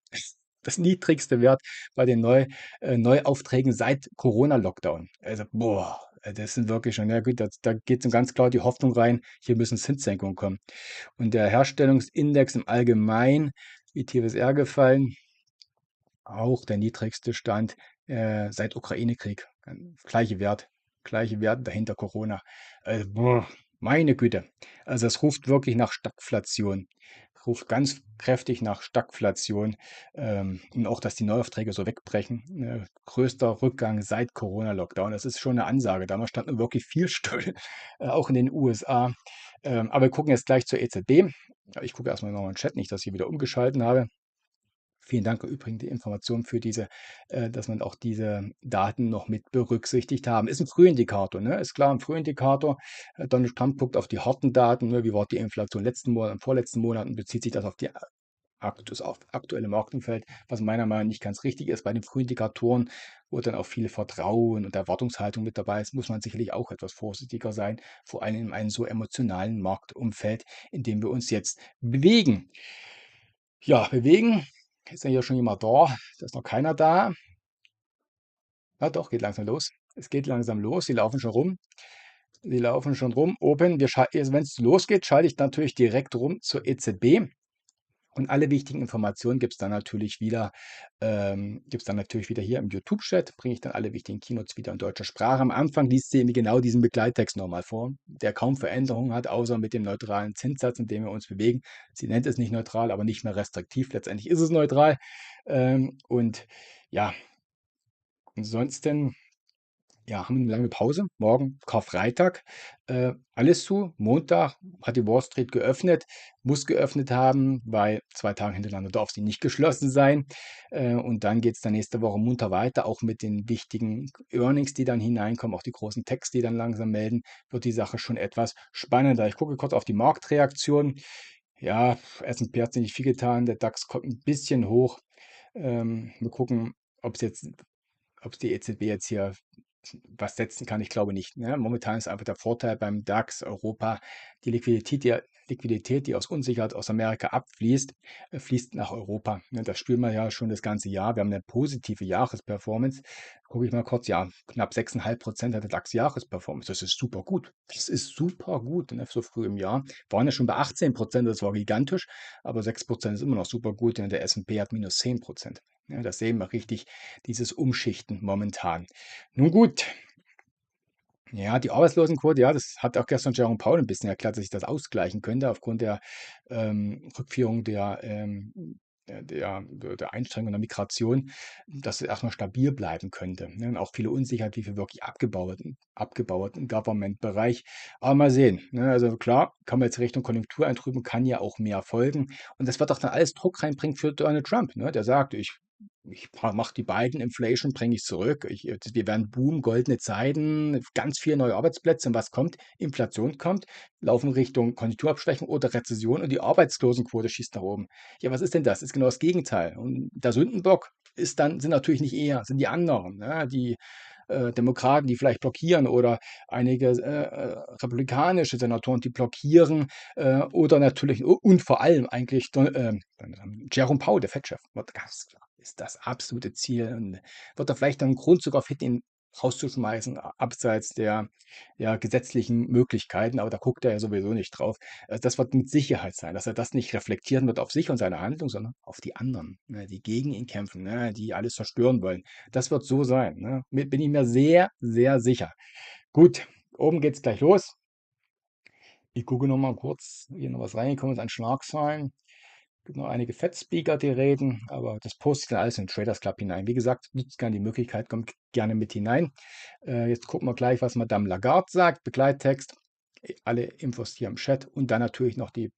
Das niedrigste Wert bei den Neuaufträgen seit Corona-Lockdown. Also, boah, das sind wirklich schon, ja gut, da geht so ganz klar die Hoffnung rein, hier müssen Zinssenkungen kommen. Und der Herstellungsindex im Allgemeinen, wie tief ist er gefallen? Auch der niedrigste Stand seit Ukraine-Krieg. Gleiche Wert dahinter Corona. Also, boah, meine Güte. Also es ruft wirklich nach Stagflation. Ruft ganz kräftig nach Stagflation. Und auch, dass die Neuaufträge so wegbrechen. Größter Rückgang seit Corona-Lockdown. Das ist schon eine Ansage. Damals stand nur wirklich viel still, auch in den USA. Aber wir gucken jetzt gleich zur EZB. Ich gucke erstmal noch mal in den Chat, nicht, dass ich hier wieder umgeschalten habe. Vielen Dank übrigens die Information für diese, dass man auch diese Daten noch mit berücksichtigt haben. Ist ein Frühindikator, ne? Ist klar, ein Frühindikator. Donald Trump guckt auf die harten Daten, ne? Wie war die Inflation letzten Monat und vorletzten Monaten, bezieht sich das auf das auf aktuelle Marktumfeld, was meiner Meinung nach nicht ganz richtig ist. Bei den Frühindikatoren, wo dann auch viel Vertrauen und Erwartungshaltung mit dabei ist, muss man sicherlich auch etwas vorsichtiger sein, vor allem in einem so emotionalen Marktumfeld, in dem wir uns jetzt bewegen. Ja, bewegen. Ist ja hier schon jemand da? Da ist noch keiner da. Ja, doch, geht langsam los. Es geht langsam los. Sie laufen schon rum. Sie laufen schon rum. Open. Also wenn es losgeht, schalte ich natürlich direkt rum zur EZB. Und alle wichtigen Informationen gibt es dann natürlich wieder hier im YouTube-Chat. Bringe ich dann alle wichtigen Keynotes wieder in deutscher Sprache. Am Anfang liest sie mir genau diesen Begleittext nochmal vor, der kaum Veränderungen hat, außer mit dem neutralen Zinssatz, in dem wir uns bewegen. Sie nennt es nicht neutral, aber nicht mehr restriktiv. Letztendlich ist es neutral. Und ja, ansonsten ja, haben wir eine lange Pause. Morgen Karfreitag. Alles zu. Montag hat die Wall Street geöffnet, muss geöffnet haben, weil 2 Tage hintereinander darf sie nicht geschlossen sein. Und dann geht es dann nächste Woche munter weiter, auch mit den wichtigen Earnings, die dann hineinkommen, auch die großen Techs, die dann langsam melden, wird die Sache schon etwas spannender. Ich gucke kurz auf die Marktreaktion. Ja, S&P hat sich nicht viel getan, der DAX kommt ein bisschen hoch. Wir gucken, ob es die EZB jetzt hier was setzen kann, ich glaube nicht. Ne? Momentan ist einfach der Vorteil beim DAX Europa, die Liquidität, die aus Unsicherheit aus Amerika abfließt, fließt nach Europa. Ne? Das spüren wir ja schon das ganze Jahr. Wir haben eine positive Jahresperformance. Gucke ich mal kurz, ja, knapp 6,5% hat der DAX Jahresperformance. Das ist super gut. Das ist super gut, ne? So früh im Jahr. Waren ja schon bei 18%, das war gigantisch, aber 6% ist immer noch super gut, denn der S&P hat minus 10%. Ja, das sehen wir richtig, dieses Umschichten momentan. Nun gut, ja, die Arbeitslosenquote, ja, das hat auch gestern Jerome Powell ein bisschen erklärt, dass sich das ausgleichen könnte aufgrund der Rückführung der der Einschränkung der Migration, dass es erstmal stabil bleiben könnte, ne? Und auch viele Unsicherheit, wie viel wirklich abgebaut im Government-Bereich. Aber mal sehen, ne? Also klar, kann man jetzt Richtung Konjunktur eintrüben, kann ja auch mehr folgen. Und das wird doch dann alles Druck reinbringen für Donald Trump, ne? Der sagt, ich mache die beiden Inflation, bringe ich zurück. Wir werden boomen, goldene Zeiten, ganz viele neue Arbeitsplätze. Und was kommt? Inflation kommt, laufen Richtung Konjunkturabschwächung oder Rezession und die Arbeitslosenquote schießt nach oben. Ja, was ist denn das? Ist genau das Gegenteil. Und der Sündenbock sind natürlich nicht er, sind die anderen, ne? Die Demokraten, die vielleicht blockieren oder einige republikanische Senatoren, die blockieren oder natürlich und vor allem eigentlich Jerome Powell, der Fed-Chef, wird ganz klar, ist das absolute Ziel und wird da vielleicht dann einen Grund sogar finden, ihn rauszuschmeißen, abseits der ja, gesetzlichen Möglichkeiten, aber da guckt er ja sowieso nicht drauf. Das wird mit Sicherheit sein, dass er das nicht reflektieren wird auf sich und seine Handlung, sondern auf die anderen, ne, die gegen ihn kämpfen, ne, die alles zerstören wollen. Das wird so sein, ne? Bin ich mir sehr, sehr sicher. Gut, oben geht's gleich los. Ich gucke noch mal kurz, hier noch was reingekommen ist an Schlagzeilen. Es gibt noch einige Fed-Speaker, die reden, aber das poste ich dann alles in den Traders Club hinein. Wie gesagt, nutzt gerne die Möglichkeit, kommt gerne mit hinein. Jetzt gucken wir gleich, was Madame Lagarde sagt, Begleittext. Alle Infos hier im Chat und dann natürlich noch die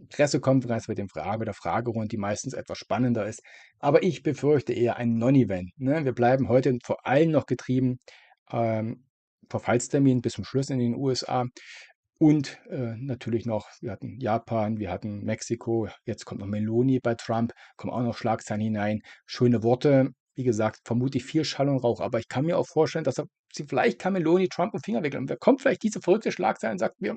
Pressekonferenz mit der Fragerunde, die meistens etwas spannender ist. Aber ich befürchte eher ein Non-Event. Ne? Wir bleiben heute vor allem noch getrieben Verfallstermin bis zum Schluss in den USA. Und natürlich noch, wir hatten Japan, wir hatten Mexiko, jetzt kommt noch Meloni bei Trump, kommen auch noch Schlagzeilen hinein. Schöne Worte, wie gesagt, vermutlich viel Schall und Rauch. Aber ich kann mir auch vorstellen, vielleicht kann Meloni Trump im Finger wickeln. Und wer kommt vielleicht diese verrückte Schlagzeile und sagt, wir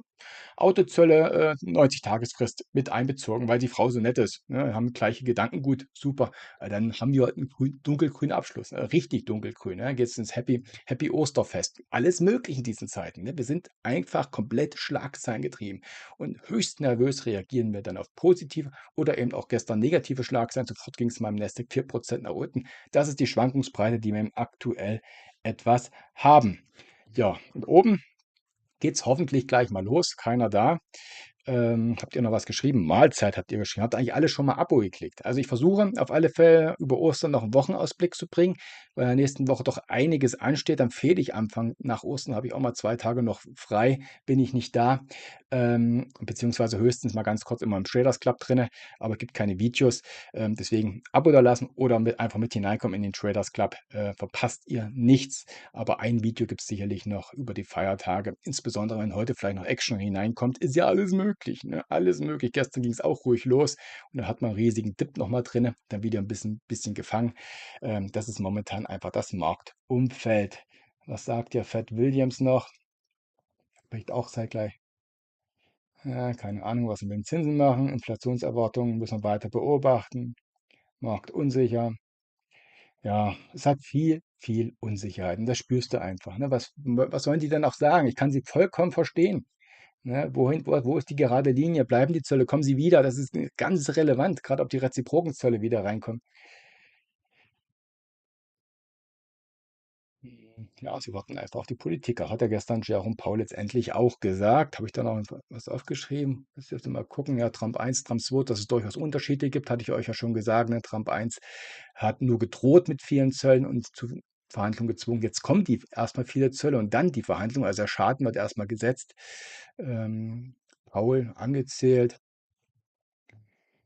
Autozölle, 90-Tagesfrist mit einbezogen, weil die Frau so nett ist. Ne? Haben gleiche Gedankengut, super. Dann haben wir heute einen dunkelgrünen Abschluss, ne? Richtig dunkelgrün. Ne? Geht es ins Happy Osterfest. Alles möglich in diesen Zeiten. Ne? Wir sind einfach komplett schlagzeilengetrieben. Und höchst nervös reagieren wir dann auf positive oder eben auch gestern negative Schlagzeilen. Sofort ging es mal im Nasdaq 4% nach unten. Das ist die Schwankungsbreite, die wir aktuell etwas haben. Ja, und oben geht es hoffentlich gleich mal los. Keiner da. Habt ihr noch was geschrieben? Mahlzeit habt ihr geschrieben. Habt ihr eigentlich alle schon mal Abo geklickt? Also ich versuche auf alle Fälle über Ostern noch einen Wochenausblick zu bringen, weil in der nächsten Woche doch einiges ansteht. Dann fehle ich Anfang nach Ostern, habe ich auch mal 2 Tage noch frei, bin ich nicht da. Beziehungsweise höchstens mal ganz kurz immer im Traders Club drinne, aber es gibt keine Videos. Deswegen Abo da lassen oder einfach mit hineinkommen in den Traders Club. Verpasst ihr nichts. Aber ein Video gibt es sicherlich noch über die Feiertage. Insbesondere wenn heute vielleicht noch Action hineinkommt, ist ja alles möglich. Ne? Alles möglich. Gestern ging es auch ruhig los und da hat man einen riesigen Dip nochmal drin, dann wieder ein bisschen gefangen. Das ist momentan einfach das Marktumfeld. Was sagt der Fed Williams noch? Spricht auch zeitgleich. Ja, keine Ahnung, was wir mit den Zinsen machen. Inflationserwartungen müssen wir weiter beobachten. Markt unsicher. Ja, es hat viel Unsicherheit und das spürst du einfach. Ne? Was sollen die denn auch sagen? Ich kann sie vollkommen verstehen. Ne? Wo ist die gerade Linie? Bleiben die Zölle? Kommen sie wieder? Das ist ganz relevant, gerade ob die reziproken Zölle wieder reinkommen. Ja, sie warten einfach auf die Politiker. Hat ja gestern Jerome Powell letztendlich auch gesagt. Habe ich da noch was aufgeschrieben? Müsst ihr jetzt mal gucken. Ja, Trump 1, Trump 2, dass es durchaus Unterschiede gibt, hatte ich euch ja schon gesagt. Ne? Trump 1 hat nur gedroht mit vielen Zöllen und zu Verhandlungen gezwungen. Jetzt kommen die erstmal viele Zölle und dann die Verhandlungen. Also der Schaden wird erstmal gesetzt. Powell angezählt.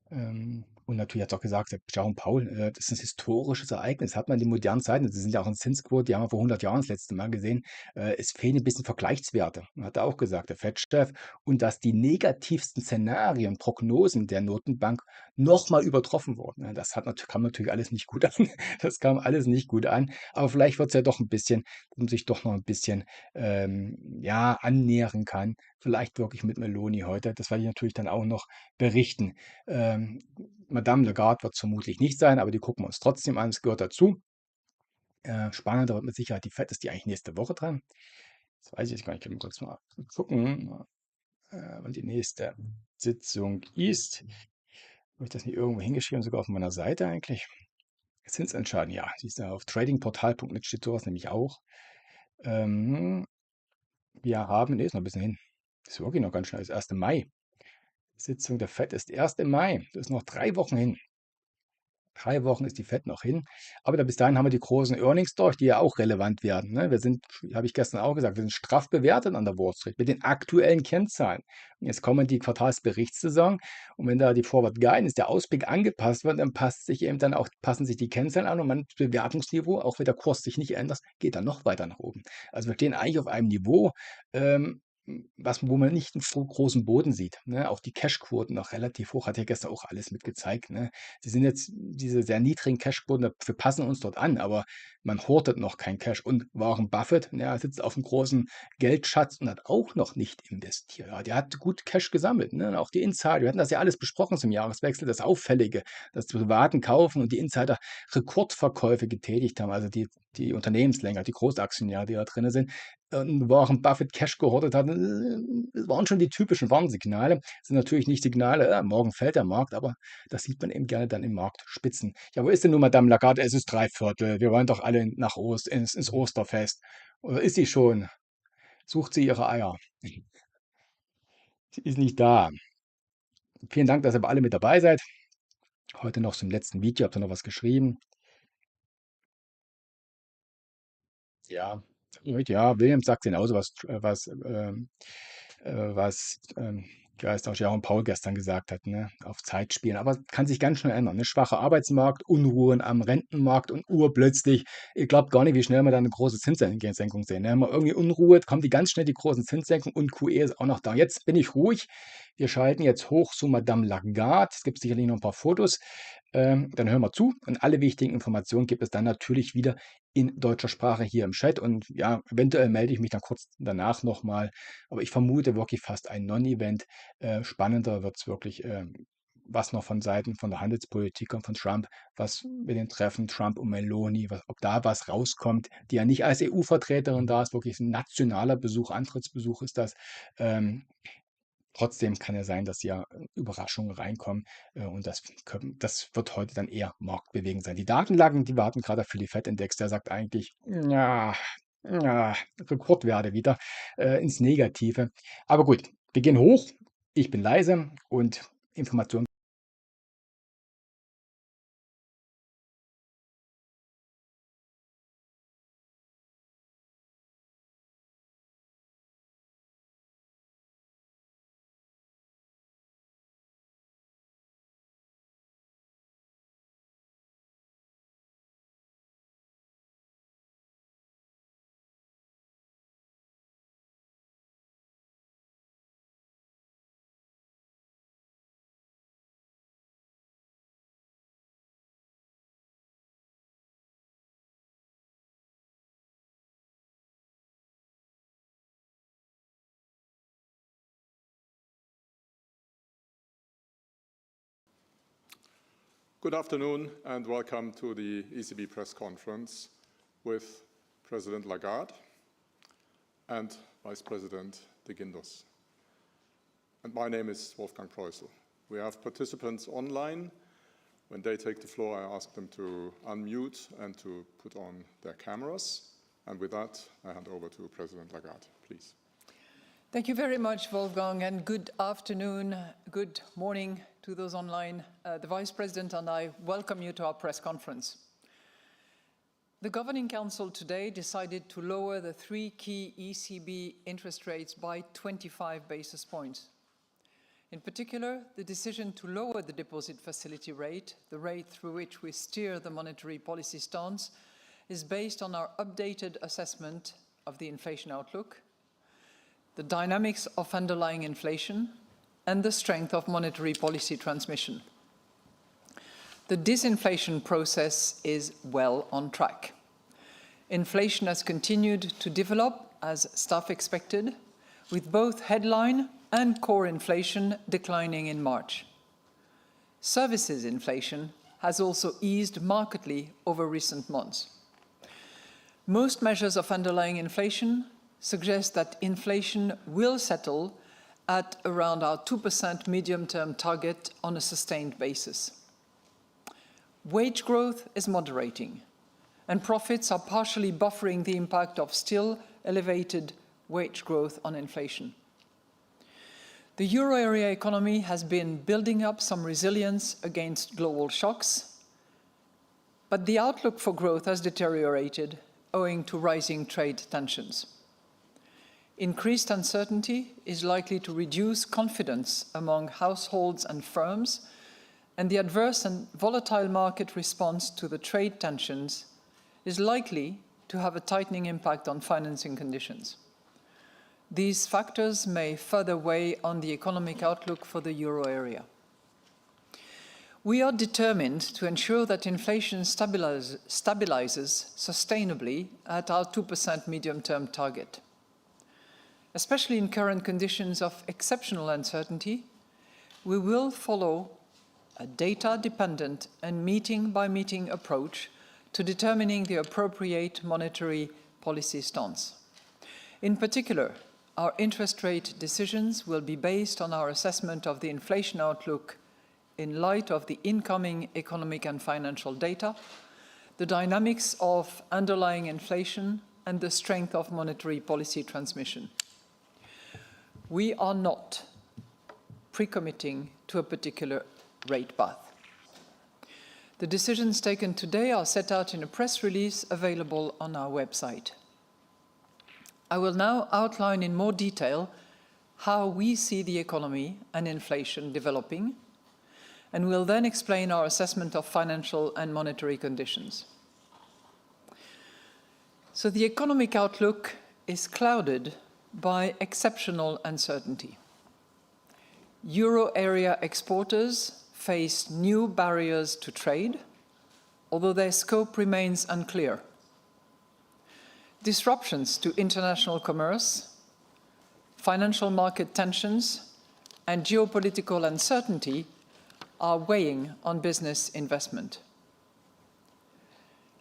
Und natürlich hat es auch gesagt, der Jerome Powell, das ist ein historisches Ereignis, hat man in den modernen Zeiten, Sie sind ja auch in Zinsquote, die haben wir vor 100 Jahren das letzte Mal gesehen, es fehlen ein bisschen Vergleichswerte, hat er auch gesagt, der Fed-Chef, und dass die negativsten Szenarien, Prognosen der Notenbank nochmal übertroffen wurden. Ja, kam natürlich alles nicht gut an, das kam alles nicht gut an, aber vielleicht wird es ja doch ein bisschen, dass man sich doch noch ein bisschen ja, annähern kann, vielleicht wirklich mit Meloni heute, das werde ich natürlich dann auch noch berichten. Ähm, Madame Lagarde wird es vermutlich nicht sein, aber die gucken wir uns trotzdem an, es gehört dazu. Spannender wird mit Sicherheit die FED, ist die eigentlich nächste Woche dran? Das weiß ich jetzt gar nicht, ich kann mal kurz mal gucken, wann die nächste Sitzung ist. Habe ich das nicht irgendwo hingeschrieben, sogar auf meiner Seite eigentlich? Zinsentscheiden, ja, siehst du, auf tradingportal.net steht sowas nämlich auch. Wir haben, ist noch ein bisschen hin, ist wirklich noch ganz schnell, ist 1. Mai. Sitzung der FED ist erst im Mai. Das ist noch 3 Wochen hin. 3 Wochen ist die FED noch hin. Aber bis dahin haben wir die großen Earnings durch, die ja auch relevant werden. Ne? Wir sind, habe ich gestern auch gesagt, wir sind straff bewertet an der Wall Street mit den aktuellen Kennzahlen. Und jetzt kommen die Quartalsberichtssaison. Und wenn da die Forward Guidance, der Ausblick angepasst wird, dann passen sich die Kennzahlen an und das Bewertungsniveau, auch wenn der Kurs sich nicht ändert, geht dann noch weiter nach oben. Also wir stehen eigentlich auf einem Niveau, wo man nicht einen so großen Boden sieht. Ne? Auch die Cashquoten noch relativ hoch, hat ja gestern auch alles mitgezeigt. Ne? Die sind jetzt diese sehr niedrigen Cashquoten, wir passen uns dort an, aber man hortet noch kein Cash. Und Warren Buffett, ja, sitzt auf einem großen Geldschatz und hat auch noch nicht investiert. Ja, der hat gut Cash gesammelt. Ne? Und auch die Insider, wir hatten das ja alles besprochen zum Jahreswechsel, das Auffällige, dass die Privaten kaufen und die Insider Rekordverkäufe getätigt haben, also die Unternehmenslänger, die Großaktionäre, die da drin sind, Warren Buffett Cash gehortet hat. Das waren schon die typischen Warnsignale. Das sind natürlich nicht Signale, morgen fällt der Markt, aber das sieht man eben gerne dann im Marktspitzen. Ja, wo ist denn nun Madame Lagarde? Es ist 3/4. Wir wollen doch alle ins Osterfest. Oder ist sie schon? Sucht sie ihre Eier? Sie ist nicht da. Vielen Dank, dass ihr alle mit dabei seid. Heute noch zum letzten Video. Habt ihr noch was geschrieben? Ja, ja, William sagt genauso, wie heißt auch Jerome Paul gestern gesagt hat, ne? Auf Zeit spielen. Aber kann sich ganz schnell ändern. Ne? Schwacher Arbeitsmarkt, Unruhen am Rentenmarkt und urplötzlich, ihr glaubt gar nicht, wie schnell wir da eine große Zinssenkung sehen. Ne? Wenn man irgendwie Unruhe, kommen die ganz schnell die großen Zinssenkungen und QE ist auch noch da. Jetzt bin ich ruhig. Wir schalten jetzt hoch zu Madame Lagarde. Es gibt sicherlich noch ein paar Fotos. Dann hören wir zu und alle wichtigen Informationen gibt es dann natürlich wieder in deutscher Sprache hier im Chat und ja, eventuell melde ich mich dann kurz danach nochmal, aber ich vermute wirklich fast ein Non-Event. Spannender wird es wirklich, was noch von Seiten von der Handelspolitik und von Trump, was mit den Treffen Trump und Meloni, ob da was rauskommt, die ja nicht als EU-Vertreterin da ist, wirklich ein nationaler Besuch, Antrittsbesuch ist das. Trotzdem kann ja sein, dass ja Überraschungen reinkommen und das wird heute dann eher marktbewegend sein. Die Datenlagen, die warten gerade für die FED-Index, der sagt eigentlich, ja, ja, Rekordwerte wieder ins Negative. Aber gut, wir gehen hoch, ich bin leise und Informationen. Good afternoon and welcome to the ECB press conference with President Lagarde and Vice President de Guindos. And my name is Wolfgang Preußel. We have participants online. When they take the floor, I ask them to unmute and to put on their cameras. And with that, I hand over to President Lagarde, please. Thank you very much, Wolfgang, and good afternoon, good morning to those online. The Vice President and I welcome you to our press conference. The Governing Council today decided to lower the 3 key ECB interest rates by 25 basis points. In particular, the decision to lower the deposit facility rate, the rate through which we steer the monetary policy stance, is based on our updated assessment of the inflation outlook, the dynamics of underlying inflation, and the strength of monetary policy transmission. The disinflation process is well on track. Inflation has continued to develop as staff expected, with both headline and core inflation declining in March. Services inflation has also eased markedly over recent months. Most measures of underlying inflation suggest that inflation will settle at around our 2% medium-term target on a sustained basis. Wage growth is moderating, and profits are partially buffering the impact of still elevated wage growth on inflation. The euro area economy has been building up some resilience against global shocks, but the outlook for growth has deteriorated owing to rising trade tensions. Increased uncertainty is likely to reduce confidence among households and firms, and the adverse and volatile market response to the trade tensions is likely to have a tightening impact on financing conditions. These factors may further weigh on the economic outlook for the euro area. We are determined to ensure that inflation stabilizes sustainably at our 2% medium-term target. Especially in current conditions of exceptional uncertainty, we will follow a data-dependent and meeting-by-meeting approach to determining the appropriate monetary policy stance. In particular, our interest rate decisions will be based on our assessment of the inflation outlook in light of the incoming economic and financial data, the dynamics of underlying inflation, and the strength of monetary policy transmission. We are not pre-committing to a particular rate path. The decisions taken today are set out in a press release available on our website. I will now outline in more detail how we see the economy and inflation developing, and will then explain our assessment of financial and monetary conditions. So the economic outlook is clouded by exceptional uncertainty. Euro area exporters face new barriers to trade, although their scope remains unclear. Disruptions to international commerce, financial market tensions, and geopolitical uncertainty are weighing on business investment.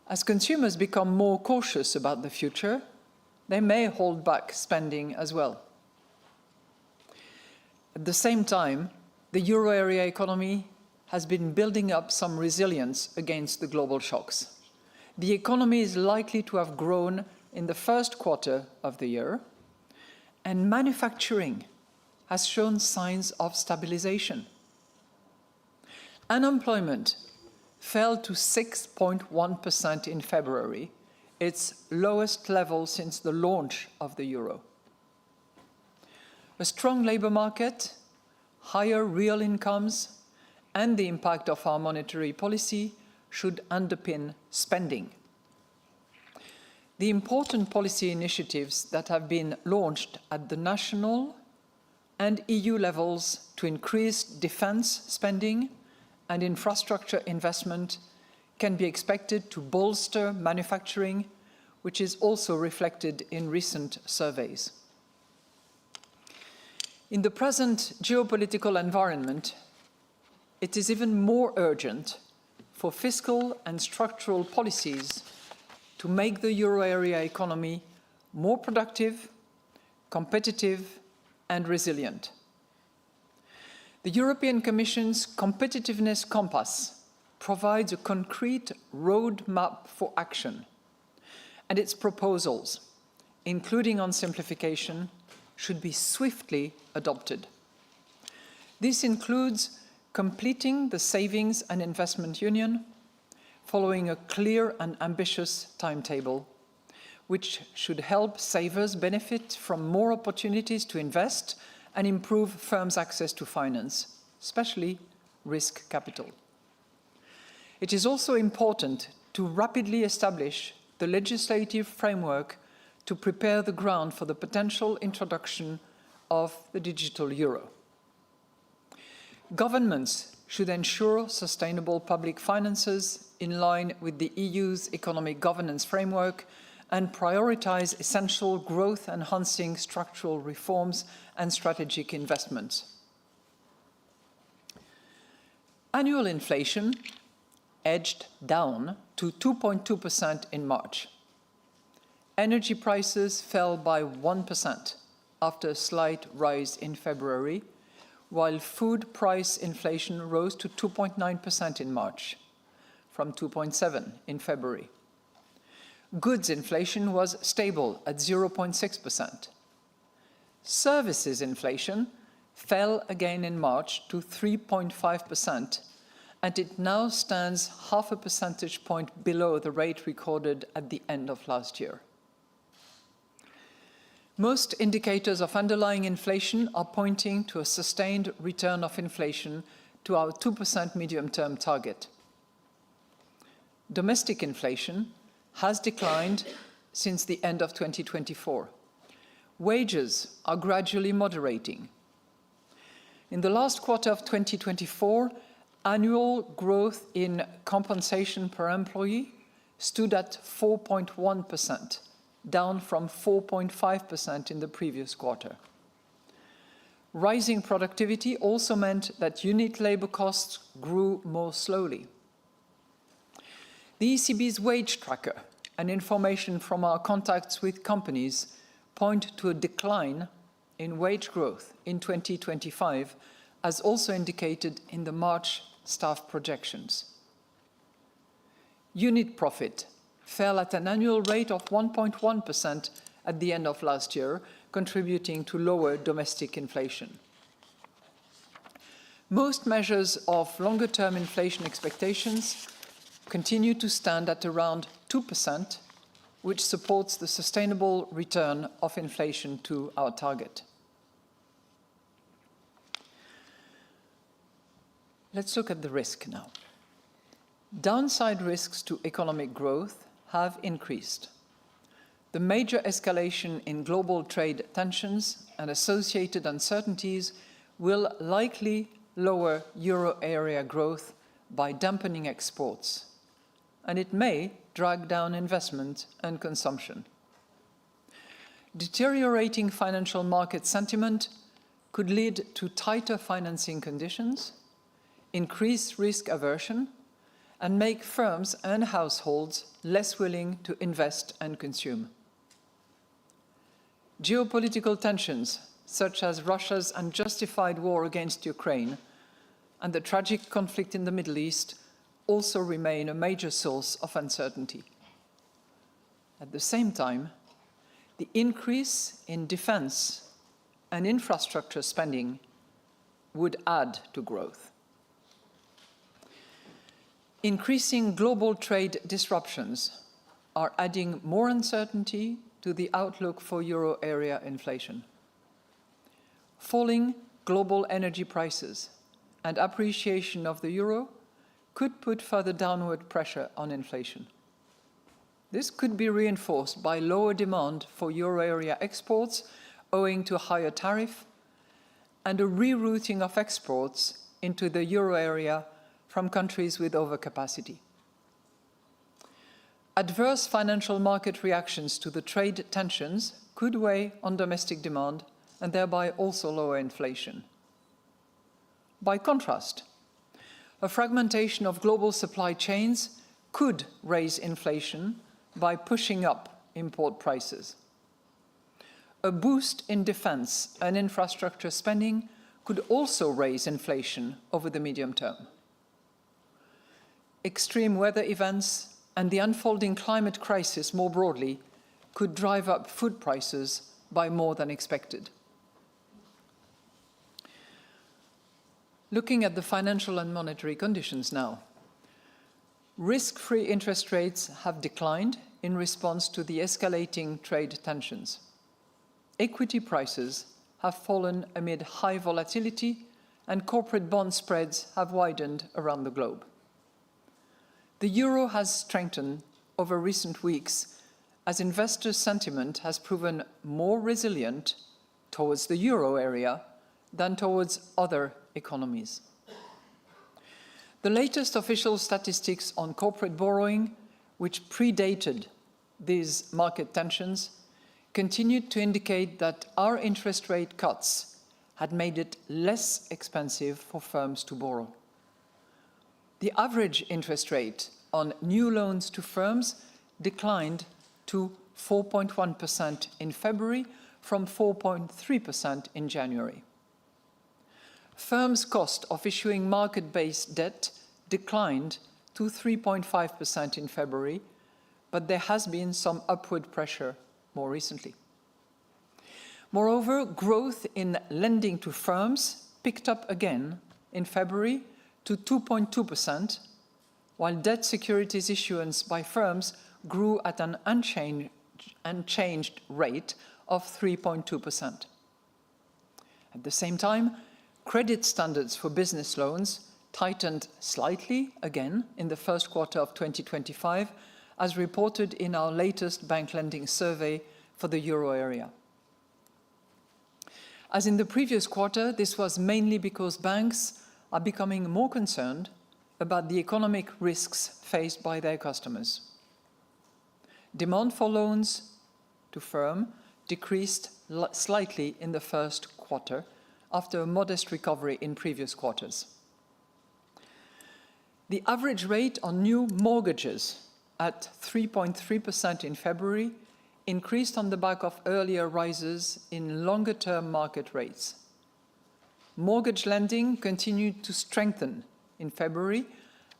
As consumers become more cautious about the future, they may hold back spending as well. At the same time, the euro area economy has been building up some resilience against the global shocks. The economy is likely to have grown in the first quarter of the year, and manufacturing has shown signs of stabilization. Unemployment fell to 6.1% in February, its lowest level since the launch of the euro. A strong labor market, higher real incomes, and the impact of our monetary policy should underpin spending. The important policy initiatives that have been launched at the national and EU levels to increase defense spending and infrastructure investment can be expected to bolster manufacturing, which is also reflected in recent surveys. In the present geopolitical environment, it is even more urgent for fiscal and structural policies to make the euro area economy more productive, competitive, and resilient. The European Commission's Competitiveness Compass provides a concrete roadmap for action, and its proposals, including on simplification, should be swiftly adopted. This includes completing the Savings and Investment Union, following a clear and ambitious timetable, which should help savers benefit from more opportunities to invest and improve firms' access to finance, especially risk capital. It is also important to rapidly establish the legislative framework to prepare the ground for the potential introduction of the digital euro. Governments should ensure sustainable public finances in line with the EU's economic governance framework and prioritize essential growth-enhancing structural reforms and strategic investments. Annual inflation edged down to 2.2% in March. Energy prices fell by 1% after a slight rise in February, while food price inflation rose to 2.9% in March, from 2.7% in February. Goods inflation was stable at 0.6%. Services inflation fell again in March to 3.5%, and it now stands 0.5 percentage point below the rate recorded at the end of last year. Most indicators of underlying inflation are pointing to a sustained return of inflation to our 2% medium-term target. Domestic inflation has declined since the end of 2024. Wages are gradually moderating. In the last quarter of 2024, annual growth in compensation per employee stood at 4.1%, down from 4.5% in the previous quarter. Rising productivity also meant that unit labor costs grew more slowly. The ECB's wage tracker and information from our contacts with companies point to a decline in wage growth in 2025, as also indicated in the March staff projections. Unit profit fell at an annual rate of 1.1% at the end of last year, contributing to lower domestic inflation. Most measures of longer-term inflation expectations continue to stand at around 2%, which supports the sustainable return of inflation to our target. Let's look at the risk now. Downside risks to economic growth have increased. The major escalation in global trade tensions and associated uncertainties will likely lower euro area growth by dampening exports, and it may drag down investment and consumption. Deteriorating financial market sentiment could lead to tighter financing conditions, increased risk aversion, and make firms and households less willing to invest and consume. Geopolitical tensions, such as Russia's unjustified war against Ukraine and the tragic conflict in the Middle East, also remain a major source of uncertainty. At the same time, the increase in defense and infrastructure spending would add to growth. Increasing global trade disruptions are adding more uncertainty to the outlook for euro area inflation. Falling global energy prices and appreciation of the euro could put further downward pressure on inflation. This could be reinforced by lower demand for euro area exports owing to a higher tariff and a rerouting of exports into the euro area from countries with overcapacity. Adverse financial market reactions to the trade tensions could weigh on domestic demand and thereby also lower inflation. By contrast, a fragmentation of global supply chains could raise inflation by pushing up import prices. A boost in defense and infrastructure spending could also raise inflation over the medium term. Extreme weather events and the unfolding climate crisis more broadly could drive up food prices by more than expected. Looking at the financial and monetary conditions now. Risk-free interest rates have declined in response to the escalating trade tensions. Equity prices have fallen amid high volatility, and corporate bond spreads have widened around the globe. The euro has strengthened over recent weeks as investor sentiment has proven more resilient towards the euro area than towards other economies. The latest official statistics on corporate borrowing, which predated these market tensions, continued to indicate that our interest rate cuts had made it less expensive for firms to borrow. The average interest rate on new loans to firms declined to 4.1% in February from 4.3% in January. Firms' cost of issuing market-based debt declined to 3.5% in February, but there has been some upward pressure more recently. Moreover, growth in lending to firms picked up again in February to 2.2%, while debt securities issuance by firms grew at an unchanged rate of 3.2%. At the same time, credit standards for business loans tightened slightly again in the first quarter of 2025, as reported in our latest bank lending survey for the euro area. As in the previous quarter, this was mainly because banks are becoming more concerned about the economic risks faced by their customers. Demand for loans to firms decreased slightly in the first quarter after a modest recovery in previous quarters. The average rate on new mortgages at 3.3% in February increased on the back of earlier rises in longer-term market rates. Mortgage lending continued to strengthen in February,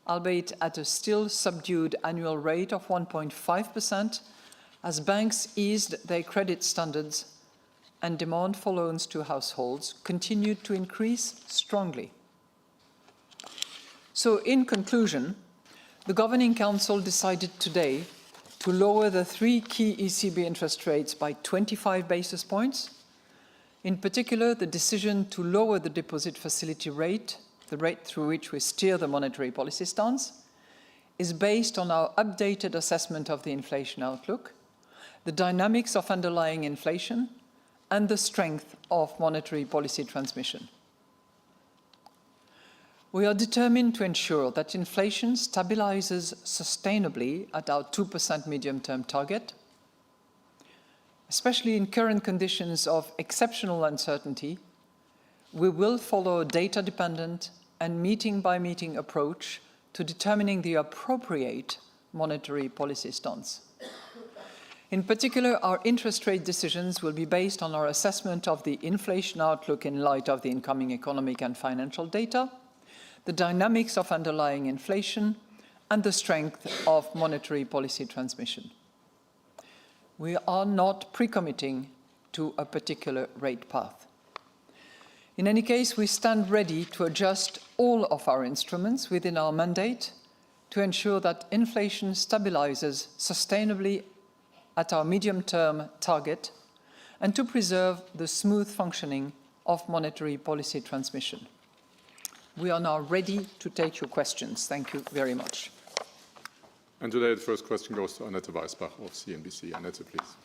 albeit at a still subdued annual rate of 1.5%, as banks eased their credit standards and demand for loans to households continued to increase strongly. So, in conclusion, the Governing Council decided today to lower the three key ECB interest rates by 25 basis points. In particular, the decision to lower the deposit facility rate, the rate through which we steer the monetary policy stance, is based on our updated assessment of the inflation outlook, the dynamics of underlying inflation, and the strength of monetary policy transmission. We are determined to ensure that inflation stabilizes sustainably at our 2% medium-term target. Especially in current conditions of exceptional uncertainty, we will follow a data-dependent and meeting-by-meeting approach to determining the appropriate monetary policy stance. In particular, our interest rate decisions will be based on our assessment of the inflation outlook in light of the incoming economic and financial data, the dynamics of underlying inflation, and the strength of monetary policy transmission. We are not pre-committing to a particular rate path. In any case, we stand ready to adjust all of our instruments within our mandate to ensure that inflation stabilizes sustainably at our medium-term target and to preserve the smooth functioning of monetary policy transmission. We are now ready to take your questions. Thank you very much. And today the first question goes to Annette Weisbach of CNBC. Annette, please.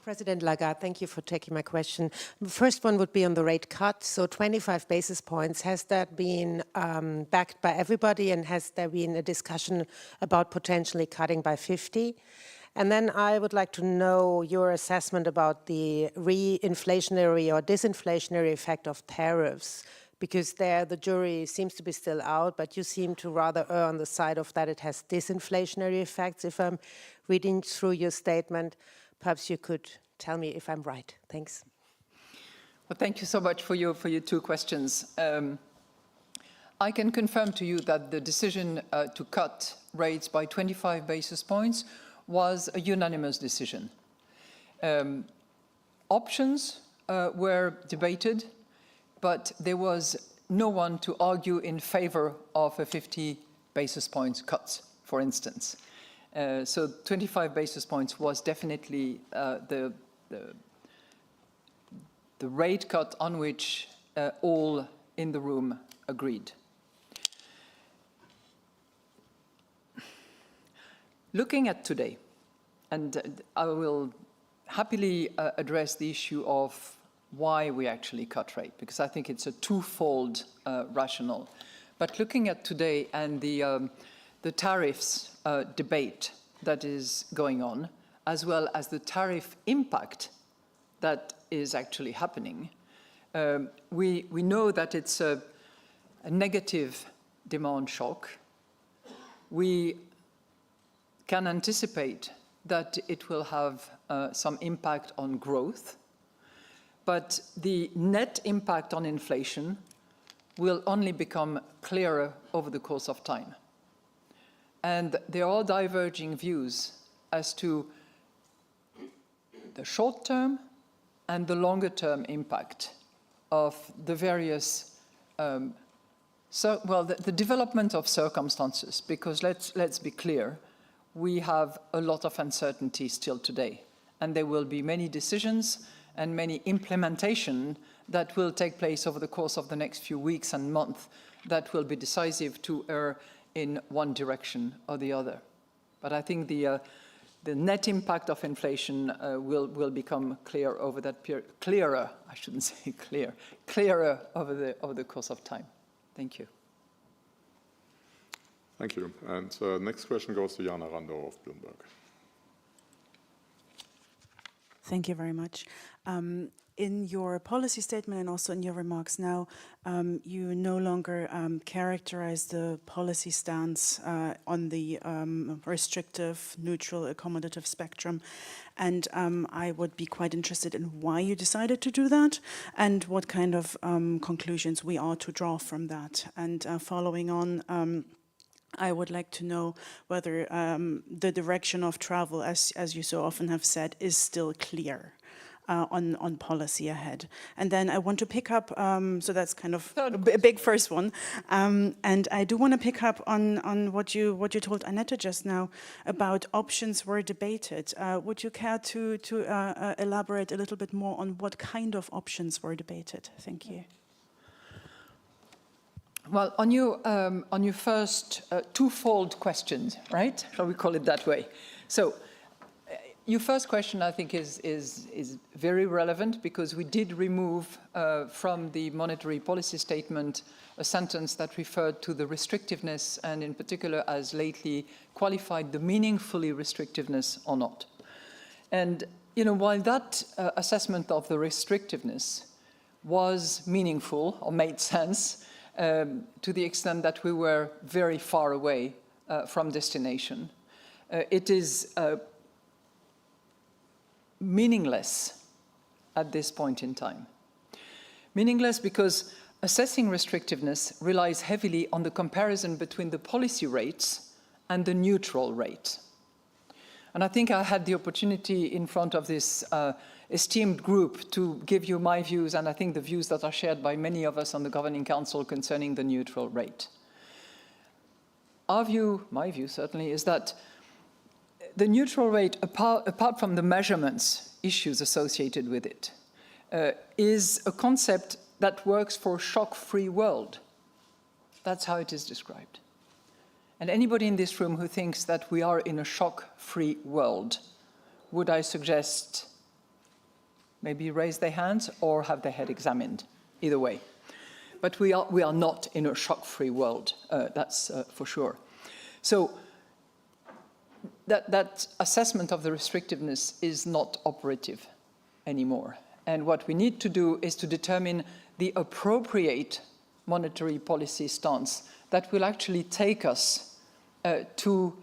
President Lagarde, thank you for taking my question. The first one would be on the rate cut. So 25 basis points, has that been backed by everybody, and has there been a discussion about potentially cutting by 50? And then I would like to know your assessment about the re-inflationary or disinflationary effect of tariffs, because there the jury seems to be still out, but you seem to rather err on the side of that it has disinflationary effects. If I'm reading through your statement, perhaps you could tell me if I'm right. Thanks. Well, thank you so much for your two questions. I can confirm to you that the decision to cut rates by 25 basis points was a unanimous decision. Options were debated, but there was no one to argue in favor of a 50 basis points cut, for instance. So 25 basis points was definitely the rate cut on which all in the room agreed. Looking at today, and I will happily address the issue of why we actually cut rate, because I think it's a twofold rationale. But looking at today and the tariffs debate that is going on, as well as the tariff impact that is actually happening, we know that it's a negative demand shock. We can anticipate that it will have some impact on growth, but the net impact on inflation will only become clearer over the course of time. And there are diverging views as to the short-term and the longer-term impact of the various, the development of circumstances, because let's be clear, we have a lot of uncertainty still today, and there will be many decisions and many implementation that will take place over the course of the next few weeks and months that will be decisive to err in one direction or the other. But I think the net impact of inflation will become clear over that period, clearer over the course of time. Thank you. Thank you. And next question goes to Jana Rando of Bloomberg. Thank you very much. In your policy statement and also in your remarks now, you no longer characterize the policy stance on the restrictive, neutral, accommodative spectrum. And I would be quite interested in why you decided to do that and what kind of conclusions we are to draw from that. And following on, I would like to know whether the direction of travel, as you so often have said, is still clear on policy ahead. And then I want to pick up, so that's kind of a big first one, and I do want to pick up on what you told Annette just now about options were debated. Would you care to elaborate a little bit more on what kind of options were debated? Thank you. Well, on your first twofold question, right? Shall we call it that way? So, your first question, I think, is very relevant because we did remove from the monetary policy statement a sentence that referred to the restrictiveness and, in particular, as lately qualified the meaningfully restrictiveness or not. And while that assessment of the restrictiveness was meaningful or made sense, to the extent that we were very far away from destination. It is meaningless at this point in time. Meaningless because assessing restrictiveness relies heavily on the comparison between the policy rates and the neutral rate. And I think I had the opportunity in front of this esteemed group to give you my views, and I think the views that are shared by many of us on the Governing Council concerning the neutral rate. Our view, my view certainly, is that the neutral rate, apart from the measurements issues associated with it, is a concept that works for a shock-free world. That's how it is described. And anybody in this room who thinks that we are in a shock-free world, would I suggest maybe raise their hands or have their head examined, either way. But we are not in a shock-free world, that's for sure. So that assessment of the restrictiveness is not operative anymore. And what we need to do is to determine the appropriate monetary policy stance that will actually take us to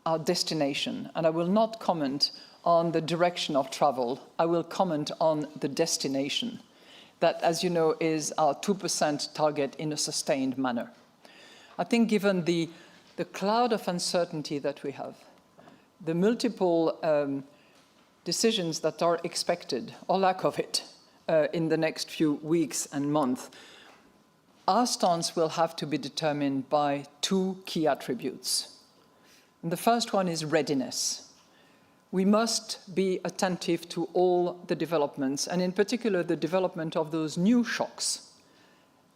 our destination. And I will not comment on the direction of travel. I will comment on the destination. That, as you know, is our 2% target in a sustained manner. I think given the cloud of uncertainty that we have, the multiple decisions that are expected, or lack of it, in the next few weeks and months, our stance will have to be determined by two key attributes. And the first one is readiness. We must be attentive to all the developments, and in particular the development of those new shocks,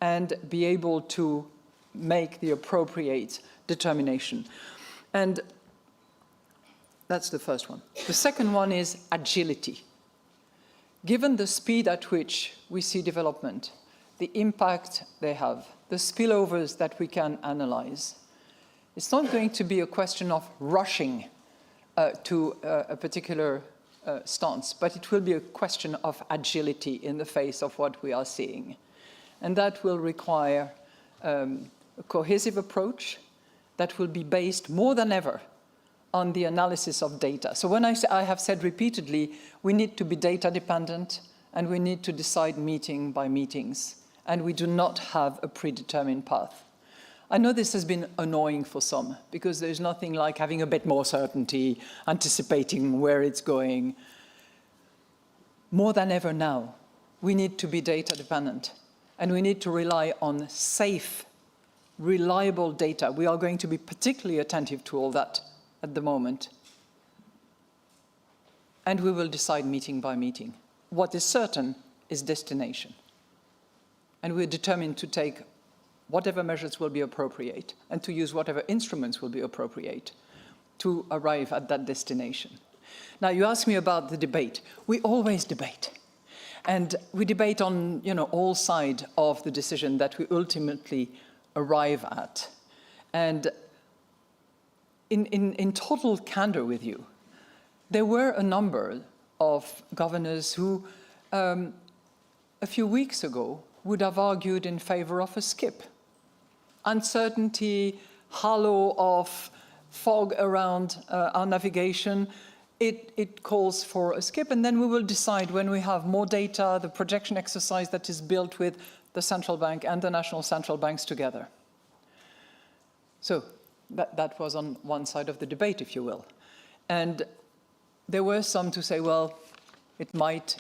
and be able to make the appropriate determination. And that's the first one. The second one is agility. Given the speed at which we see development, the impact they have, the spillovers that we can analyze, it's not going to be a question of rushing to a particular stance, but it will be a question of agility in the face of what we are seeing. And that will require a cohesive approach that will be based more than ever on the analysis of data. So when I have said repeatedly, we need to be data dependent and we need to decide meeting by meetings, and we do not have a predetermined path. I know this has been annoying for some, because there's nothing like having a bit more certainty, anticipating where it's going. more than ever now, we need to be data dependent, and we need to rely on safe, reliable data. We are going to be particularly attentive to all that at the moment. And we will decide meeting by meeting. What is certain is destination. And we're determined to take whatever measures will be appropriate and to use whatever instruments will be appropriate to arrive at that destination. Now, you asked me about the debate. We always debate. And we debate on, all sides of the decision that we ultimately arrive at. And in total candor with you, there were a number of governors who, a few weeks ago, would have argued in favor of a skip. Uncertainty, halo of fog around our navigation, it calls for a skip, and then we will decide when we have more data, the projection exercise that is built with the central bank and the national central banks together. So that was on one side of the debate, if you will. And there were some to say, well, it might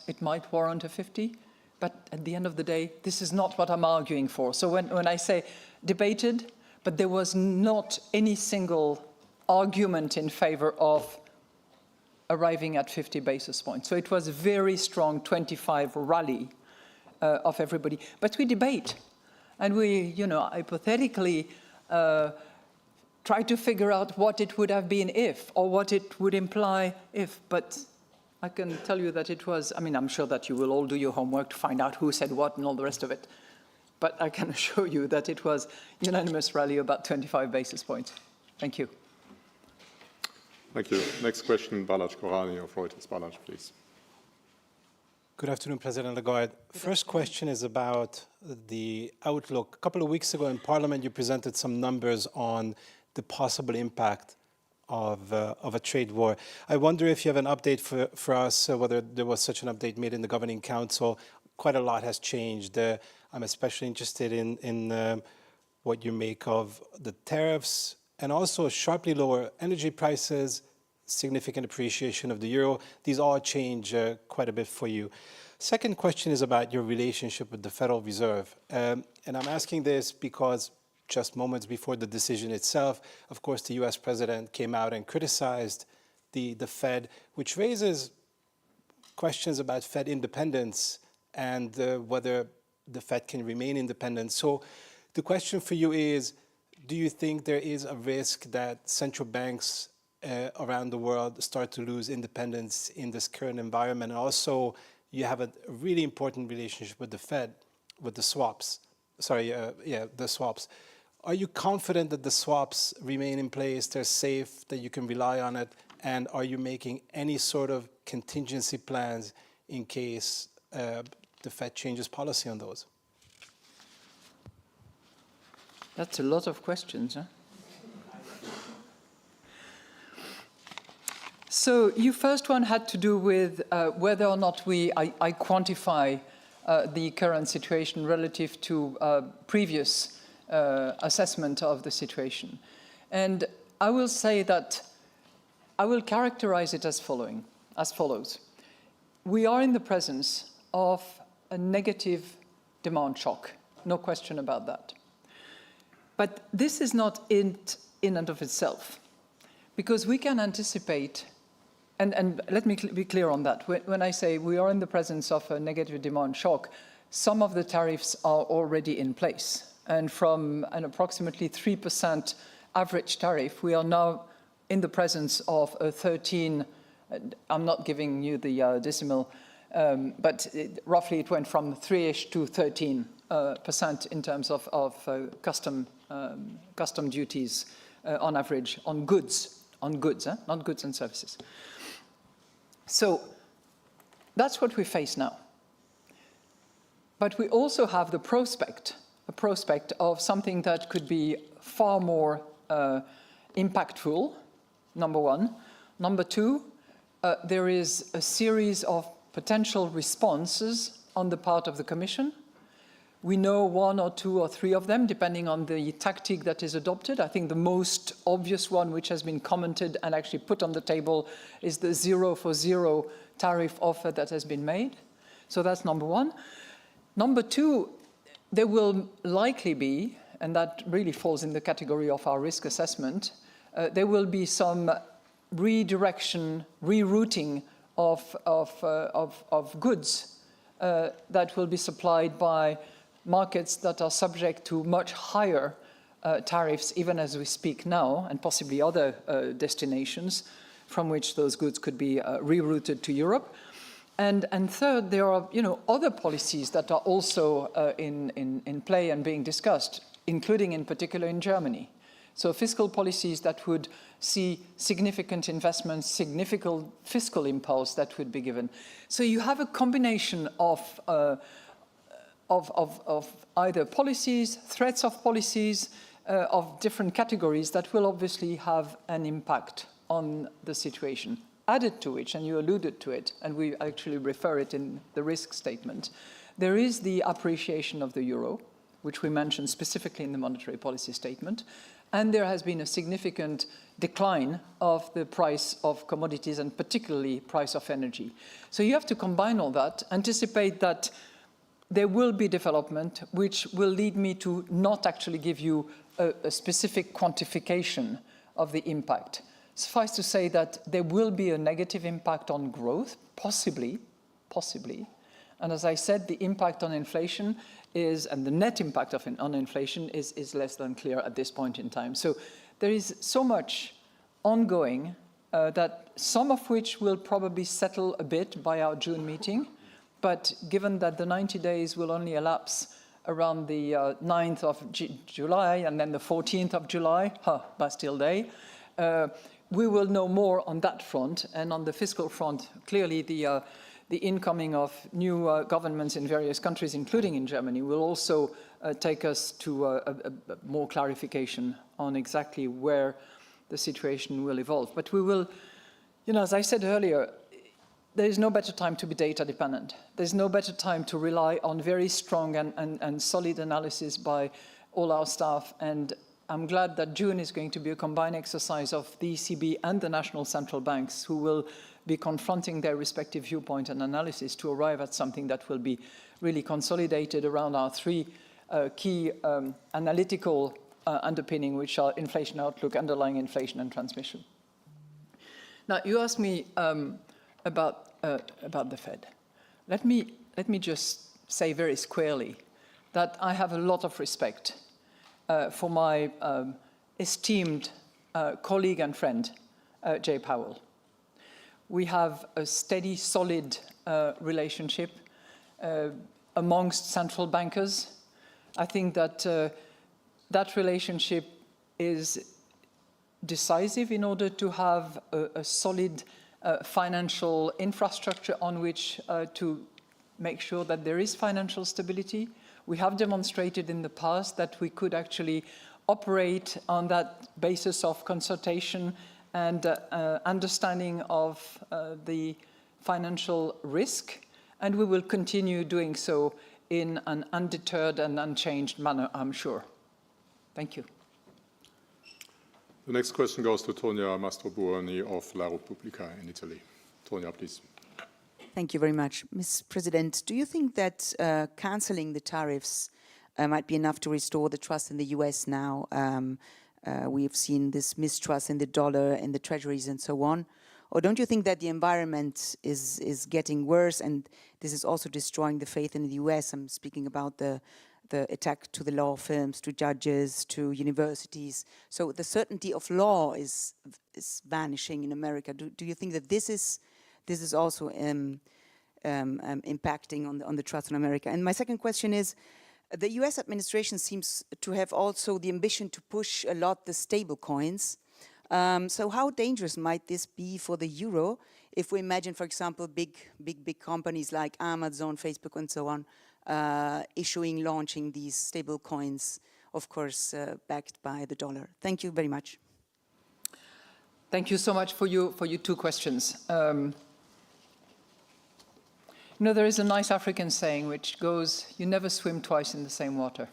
warrant a 50, but at the end of the day, this is not what I'm arguing for. So when I say debated, but there was not any single argument in favor of arriving at 50 basis points. So it was a very strong 25 rally of everybody. But we debate, and we, hypothetically try to figure out what it would have been if, or what it would imply if. But I can tell you that it was, I'm sure that you will all do your homework to find out who said what and all the rest of it. But I can assure you that it was unanimous rally about 25 basis points. Thank you. Thank you. Next question, Balázs Korányi of Reuters. Balázs, please. Good afternoon, President Lagarde. First question is about the outlook. A couple of weeks ago in Parliament, you presented some numbers on the possible impact of a trade war. I wonder if you have an update for us, whether there was such an update made in the Governing Council. Quite a lot has changed. I'm especially interested in what you make of the tariffs and also sharply lower energy prices, significant appreciation of the euro. These all change quite a bit for you. Second question is about your relationship with the Federal Reserve. And I'm asking this because just moments before the decision itself, of course, the US president came out and criticized the Fed, which raises questions about Fed independence and whether the Fed can remain independent. So the question for you is, do you think there is a risk that central banks around the world start to lose independence in this current environment? And also, you have a really important relationship with the Fed, with the swaps. The swaps. Are you confident that the swaps remain in place, they're safe, that you can rely on it? And are you making any sort of contingency plans in case the Fed changes policy on those? That's a lot of questions, huh? So your first one had to do with whether or not I quantify the current situation relative to previous assessment of the situation. And I will say that I will characterize it as follows. We are in the presence of a negative demand shock, no question about that. But this is not in and of itself, because we can anticipate, and let me be clear on that. When I say we are in the presence of a negative demand shock, some of the tariffs are already in place. And from an approximately 3% average tariff, we are now in the presence of a 13, I'm not giving you the decimal, but roughly it went from 3-ish to 13% in terms of custom duties on average on goods, not goods and services. So that's what we face now. But we also have a prospect of something that could be far more impactful, number one. Number two, there is a series of potential responses on the part of the Commission. We know one or two or three of them, depending on the tactic that is adopted. I think the most obvious one, which has been commented and actually put on the table, is the 0 for 0 tariff offer that has been made. So that's number one. Number two, there will likely be, and that really falls in the category of our risk assessment, there will be some redirection, rerouting of goods that will be supplied by markets that are subject to much higher tariffs, even as we speak now, and possibly other destinations from which those goods could be rerouted to Europe. And third, there are other policies that are also in play and being discussed, including in particular in Germany. So fiscal policies that would see significant investments, significant fiscal impulse that would be given. So you have a combination of either policies, threats of policies, of different categories that will obviously have an impact on the situation. Added to which, and you alluded to it, and we actually refer it in the risk statement, there is the appreciation of the euro, which we mentioned specifically in the monetary policy statement, and there has been a significant decline of the price of commodities and particularly price of energy. So you have to combine all that, anticipate that there will be development which will lead me to not actually give you a specific quantification of the impact. Suffice to say that there will be a negative impact on growth, possibly. And as I said, the impact on inflation and the net impact on inflation is less than clear at this point in time. So there is so much ongoing that some of which will probably settle a bit by our June meeting. But given that the 90 days will only elapse around the 9th of July and then the 14th of July, Bastille Day, we will know more on that front. And on the fiscal front, clearly the incoming of new governments in various countries, including in Germany, will also take us to a more clarification on exactly where the situation will evolve. But we will, as I said earlier, there is no better time to be data dependent. There's no better time to rely on very strong and solid analysis by all our staff. And I'm glad that June is going to be a combined exercise of the ECB and the national central banks, who will be confronting their respective viewpoint and analysis to arrive at something that will be really consolidated around our three key analytical underpinning, which are inflation outlook, underlying inflation, and transmission. Now, you asked me about the Fed. Let me just say very squarely that I have a lot of respect for my esteemed colleague and friend, Jay Powell. We have a steady, solid relationship amongst central bankers. I think that that relationship is decisive in order to have a solid financial infrastructure on which to make sure that there is financial stability. We have demonstrated in the past that we could actually operate on that basis of consultation and understanding of the financial risk, and we will continue doing so in an undeterred and unchanged manner, I'm sure. Thank you. The next question goes to Tonia Mastrobuoni of La Repubblica in Italy. Tonia, please. Thank you very much. Ms. President, do you think that cancelling the tariffs might be enough to restore the trust in the US now? We've seen this mistrust in the dollar, in the treasuries and so on. Or don't you think that the environment is getting worse and this is also destroying the faith in the US? I'm speaking about the attack to the law firms, to judges, to universities. So the certainty of law is vanishing in America. Do you think that this is also impacting on the trust in America? And my second question is, the US administration seems to have also the ambition to push a lot the stable coins. So how dangerous might this be for the euro if we imagine, for example, big companies like Amazon, Facebook, and so on, launching these stable coins, of course, backed by the dollar? Thank you very much. Thank you so much for your two questions. There is a nice African saying which goes, you never swim twice in the same water.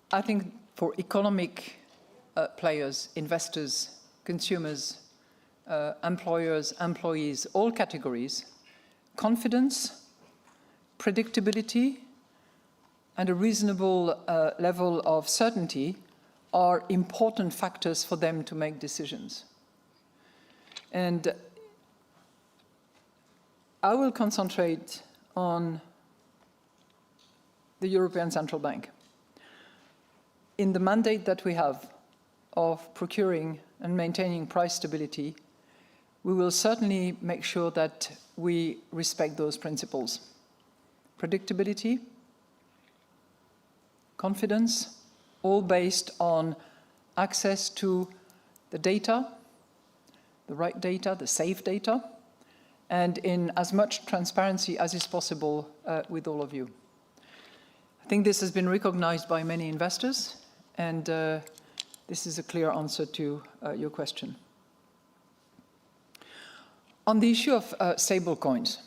I think for economic players, investors, consumers, employers, employees, all categories, confidence, predictability, and a reasonable level of certainty are important factors for them to make decisions. And I will concentrate on the European Central Bank. In the mandate that we have of procuring and maintaining price stability, we will certainly make sure that we respect those principles. Predictability, confidence, all based on access to the data, the right data, the safe data, and in as much transparency as is possible with all of you. I think this has been recognized by many investors, and this is a clear answer to your question. On the issue of stable coins,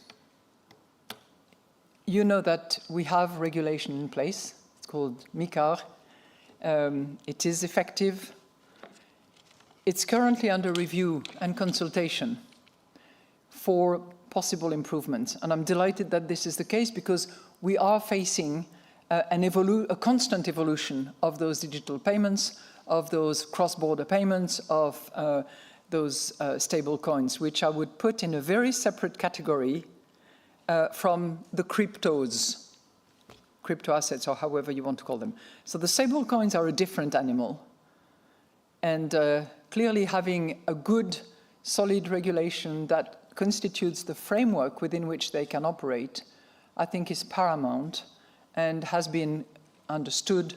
you know that we have regulation in place. It's called MICH. It is effective. It's currently under review and consultation for possible improvements. And I'm delighted that this is the case because we are facing a constant evolution of those digital payments, of those cross-border payments, of those stable coins, which I would put in a very separate category from the cryptos, crypto assets, or however you want to call them. So the stable coins are a different animal. And clearly having a good, solid regulation that constitutes the framework within which they can operate, I think is paramount and has been understood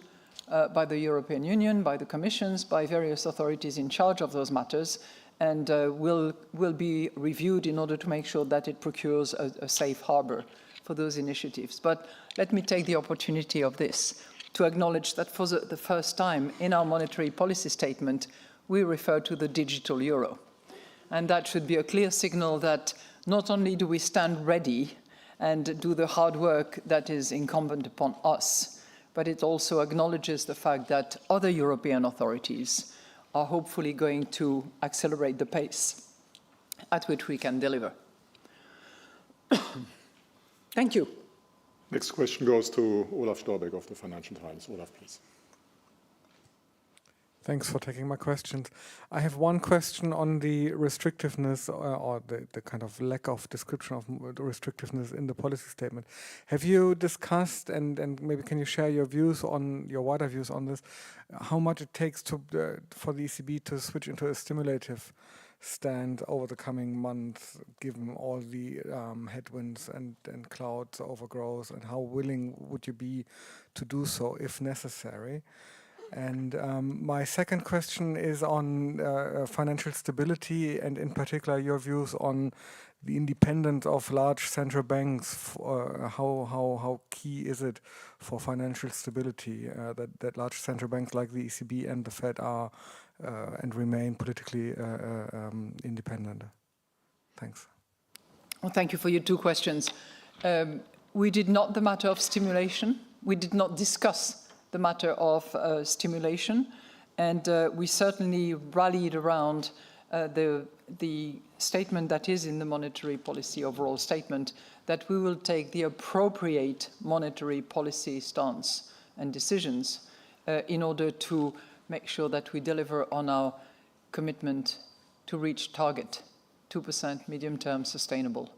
by the European Union, by the Commissions, by various authorities in charge of those matters, and will be reviewed in order to make sure that it procures a safe harbor for those initiatives. But let me take the opportunity of this to acknowledge that for the first time in our monetary policy statement, we refer to the digital euro. And that should be a clear signal that not only do we stand ready and do the hard work that is incumbent upon us, but it also acknowledges the fact that other European authorities are hopefully going to accelerate the pace at which we can deliver. Thank you. Next question goes to Olaf Storbeck of the Financial Times. Olaf, please. Thanks for taking my questions. I have one question on the restrictiveness or the kind of lack of description of the restrictiveness in the policy statement. Have you discussed, and maybe can you share your views on, your wider views on this, how much it takes to for the ECB to switch into a stimulative stand over the coming months, given all the headwinds and clouds over growth, and how willing would you be to do so if necessary? And my second question is on financial stability, and in particular your views on the independence of large central banks. How key is it for financial stability that large central banks like the ECB and the Fed are and remain politically independent? Thanks. Well, thank you for your two questions. We did not the matter of stimulation. We did not discuss the matter of stimulation, and we certainly rallied around the statement that is in the monetary policy overall statement, that we will take the appropriate monetary policy stance and decisions in order to make sure that we deliver on our commitment to reach target 2% medium-term sustainable.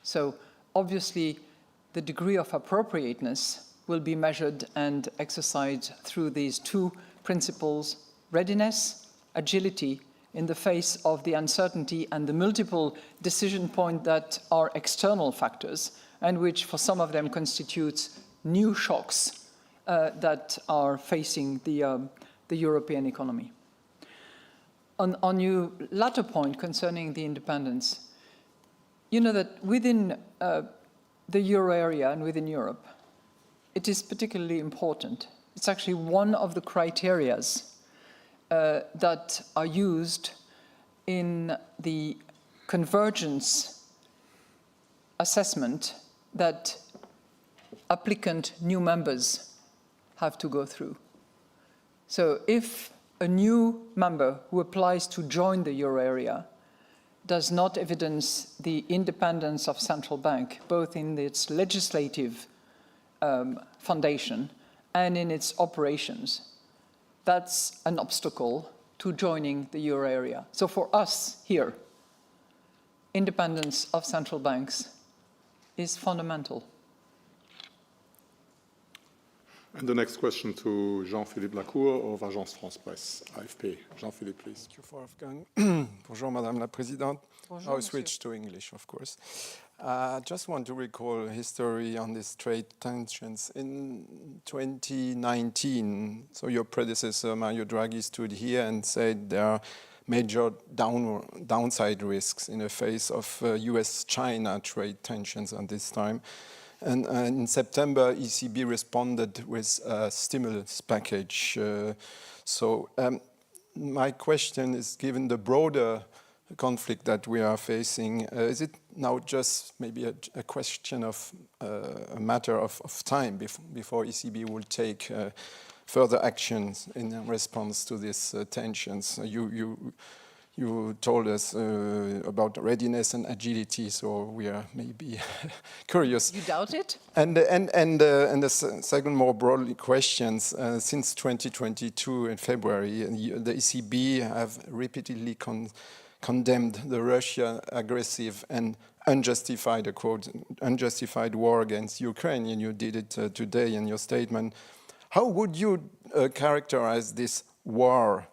So obviously the degree of appropriateness will be measured and exercised through these two principles: readiness, agility in the face of the uncertainty and the multiple decision points that are external factors and which for some of them constitutes new shocks that are facing the European economy. On your latter point concerning the independence, you know that within the euro area and within Europe, it is particularly important. It's actually one of the criterias that are used in the convergence assessment that applicant new members have to go through. So if a new member who applies to join the euro area does not evidence the independence of central bank, both in its legislative foundation and in its operations, that's an obstacle to joining the euro area. So for us here, independence of central banks is fundamental. And the next question to Jean-Philippe Lacour of Agence France-Presse, AFP. Jean-Philippe, please. Thank you for Wolfgang. Bonjour, Madame la Présidente. Bonjour, I'll switch to English, of course. I just want to recall history on these trade tensions. In 2019, so your predecessor, Mario Draghi, stood here and said there are major downside risks in the face of US-China trade tensions at this time. And in September, ECB responded with a stimulus package. My question is, given the broader conflict that we are facing, is it now just maybe a question of a matter of time before ECB will take further actions in response to these tensions? You told us about readiness and agility, so we are maybe curious. You doubt it? And the second, more broadly questions, since 2022 in February, the ECB have repeatedly condemned the Russian aggressive and unjustified, a quote, unjustified war against Ukraine, and you did it today in your statement. How would you characterize this war,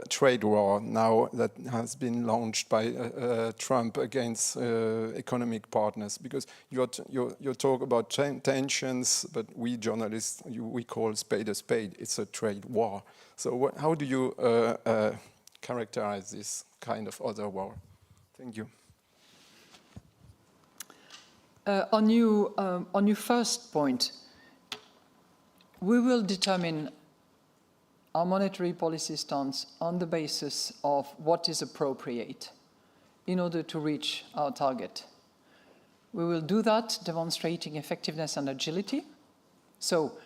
trade war now that has been launched by Trump against economic partners? Because you talk about tensions, but we journalists, we call spade a spade. It's a trade war. So how do you characterize this kind of other war? Thank you. On your first point, we will determine our monetary policy stance on the basis of what is appropriate in order to reach our target. We will do that demonstrating effectiveness and agility. So,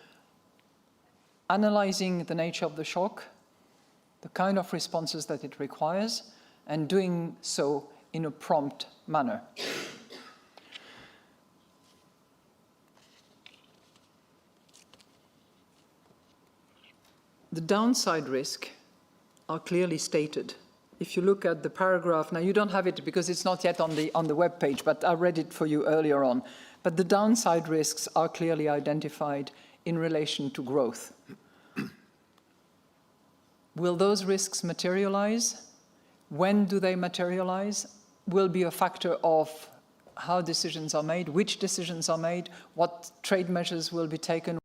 analyzing the nature of the shock, the kind of responses that it requires, and doing so in a prompt manner. The downside risks are clearly stated. If you look at the paragraph, now you don't have it because it's not yet on the web page, but I read it for you earlier on. But the downside risks are clearly identified in relation to growth. Will those risks materialize? When do they materialize? Will be a factor of how decisions are made, which decisions are made, what trade measures will be taken,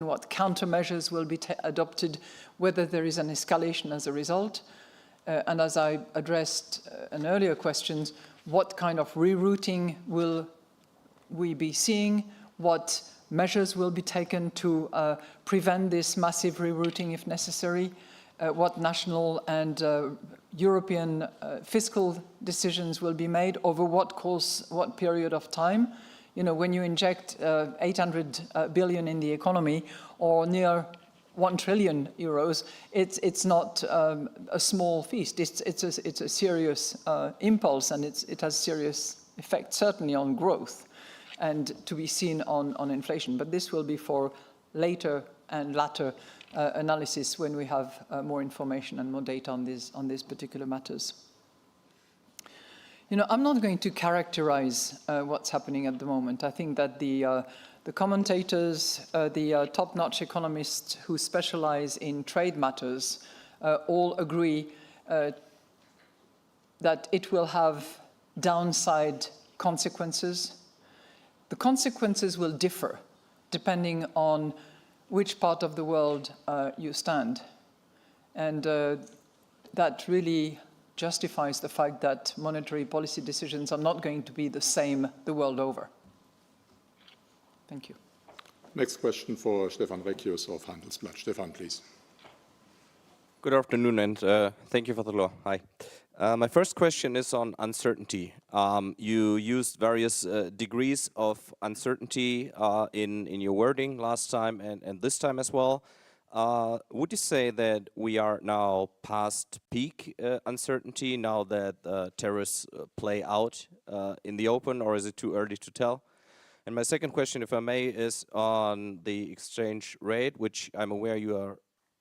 what countermeasures will be adopted, whether there is an escalation as a result. And as I addressed in earlier questions, what kind of rerouting will we be seeing? What measures will be taken to prevent this massive rerouting if necessary? What national and European fiscal decisions will be made over what course, what period of time? You know, when you inject 800 billion in the economy or near 1 trillion euros, it's not a small feast. It's a serious impulse, and it has serious effect, certainly on growth, and to be seen on inflation. But this will be for later and latter analysis when we have more information and more data on these particular matters. You know, I'm not going to characterize what's happening at the moment. I think that the commentators, the top-notch economists who specialize in trade matters all agree that it will have downside consequences. The consequences will differ depending on which part of the world you stand. And that really justifies the fact that monetary policy decisions are not going to be the same the world over. Thank you. Next question for Stefan Reckius of Handelsblatt. Stefan, please. Good afternoon, and thank you for the law. Hi. My first question is on uncertainty. You used various degrees of uncertainty in your wording last time and this time as well. Would you say that we are now past peak uncertainty now that tariffs play out in the open, or is it too early to tell? And my second question, if I may, is on the exchange rate, which I'm aware you are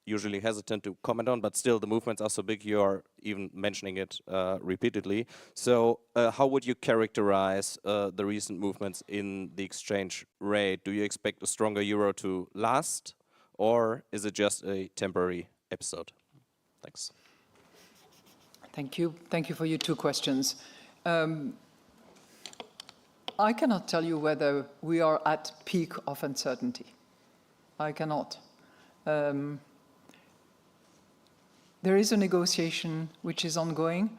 usually hesitant to comment on, but still the movements are so big you are even mentioning it repeatedly. So how would you characterize the recent movements in the exchange rate? Do you expect a stronger euro to last, or is it just a temporary episode? Thanks. Thank you. Thank you for your two questions. I cannot tell you whether we are at peak of uncertainty. I cannot. There is a negotiation which is ongoing.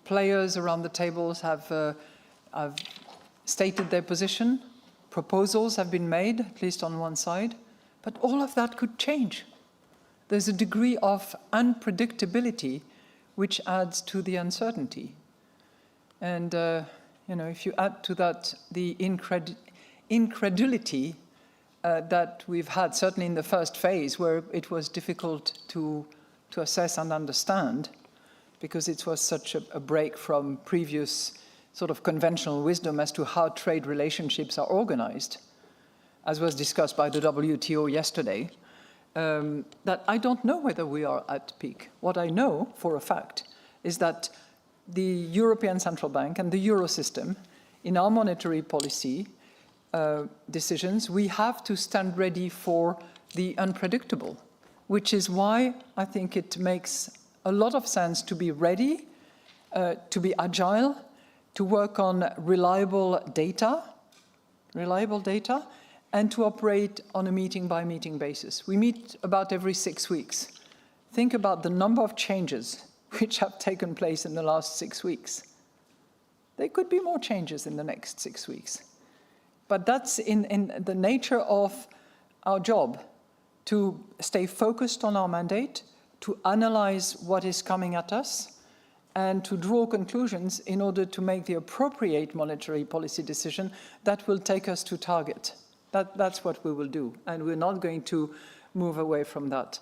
Players around the tables have stated their position. Proposals have been made, at least on one side. But all of that could change. There's a degree of unpredictability which adds to the uncertainty. And if you add to that the incredulity that we've had, certainly in the first phase, where it was difficult to assess and understand, because it was such a break from previous sort of conventional wisdom as to how trade relationships are organized, as was discussed by the WTO yesterday, that I don't know whether we are at peak. What I know for a fact is that the European Central Bank and the Euro system, in our monetary policy decisions, we have to stand ready for the unpredictable, which is why I think it makes a lot of sense to be ready, to be agile, to work on reliable data, and to operate on a meeting-by-meeting basis. We meet about every 6 weeks. Think about the number of changes which have taken place in the last 6 weeks. There could be more changes in the next 6 weeks. But that's in the nature of our job, to stay focused on our mandate, to analyze what is coming at us, and to draw conclusions in order to make the appropriate monetary policy decision that will take us to target. That's what we will do, and we're not going to move away from that.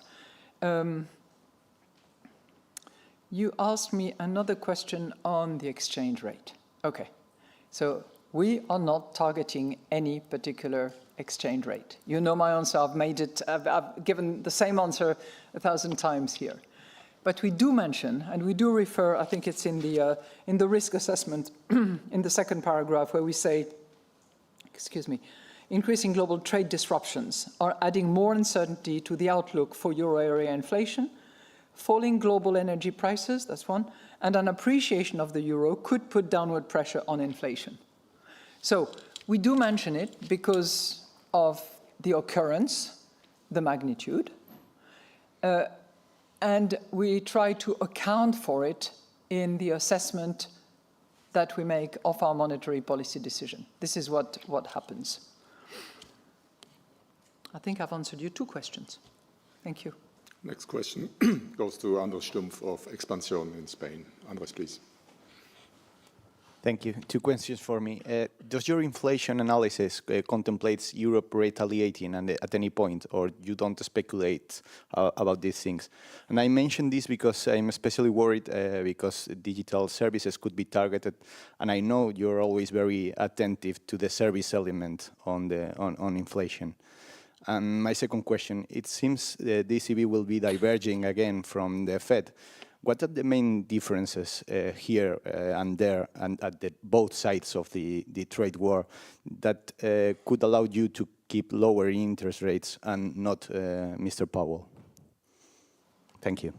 You asked me another question on the exchange rate. Okay, so we are not targeting any particular exchange rate. You know my answer. I've given the same answer 1,000 times here. But we do mention, and we do refer, I think it's in the risk assessment, in the second paragraph, where we say, increasing global trade disruptions are adding more uncertainty to the outlook for euro area inflation. Falling global energy prices, that's one, and an appreciation of the euro could put downward pressure on inflation. So we do mention it because of the occurrence, the magnitude, and we try to account for it in the assessment that we make of our monetary policy decision. This is what happens. I think I've answered you 2 questions. Thank you. Next question goes to Andres Stumpf of Expansión in Spain. Andres, please. Thank you. 2 questions for me. Does your inflation analysis contemplates Europe retaliating at any point, or you don't speculate about these things? And I mention this because I'm especially worried because digital services could be targeted, and I know you're always very attentive to the service element on inflation. And my second question, it seems the ECB will be diverging again from the Fed. What are the main differences here and there and at both sides of the trade war that could allow you to keep lower interest rates and not Mr. Powell? Thank you.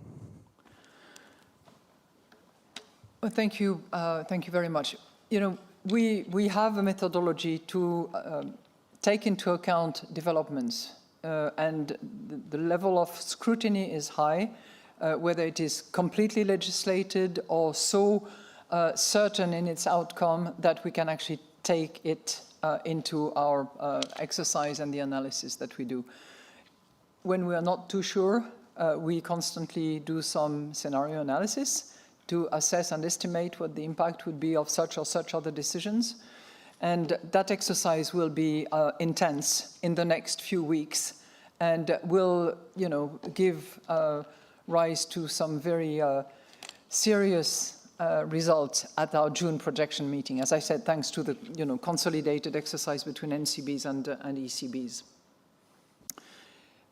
Well, thank you very much. You know, we have a methodology to take into account developments, and the level of scrutiny is high, whether it is completely legislated or so certain in its outcome that we can actually take it into our exercise and the analysis that we do. When we are not too sure, we constantly do some scenario analysis to assess and estimate what the impact would be of such or such other decisions. And that exercise will be intense in the next few weeks and will, give rise to some very serious results at our June projection meeting. As I said, thanks to the, consolidated exercise between NCBs and ECBs.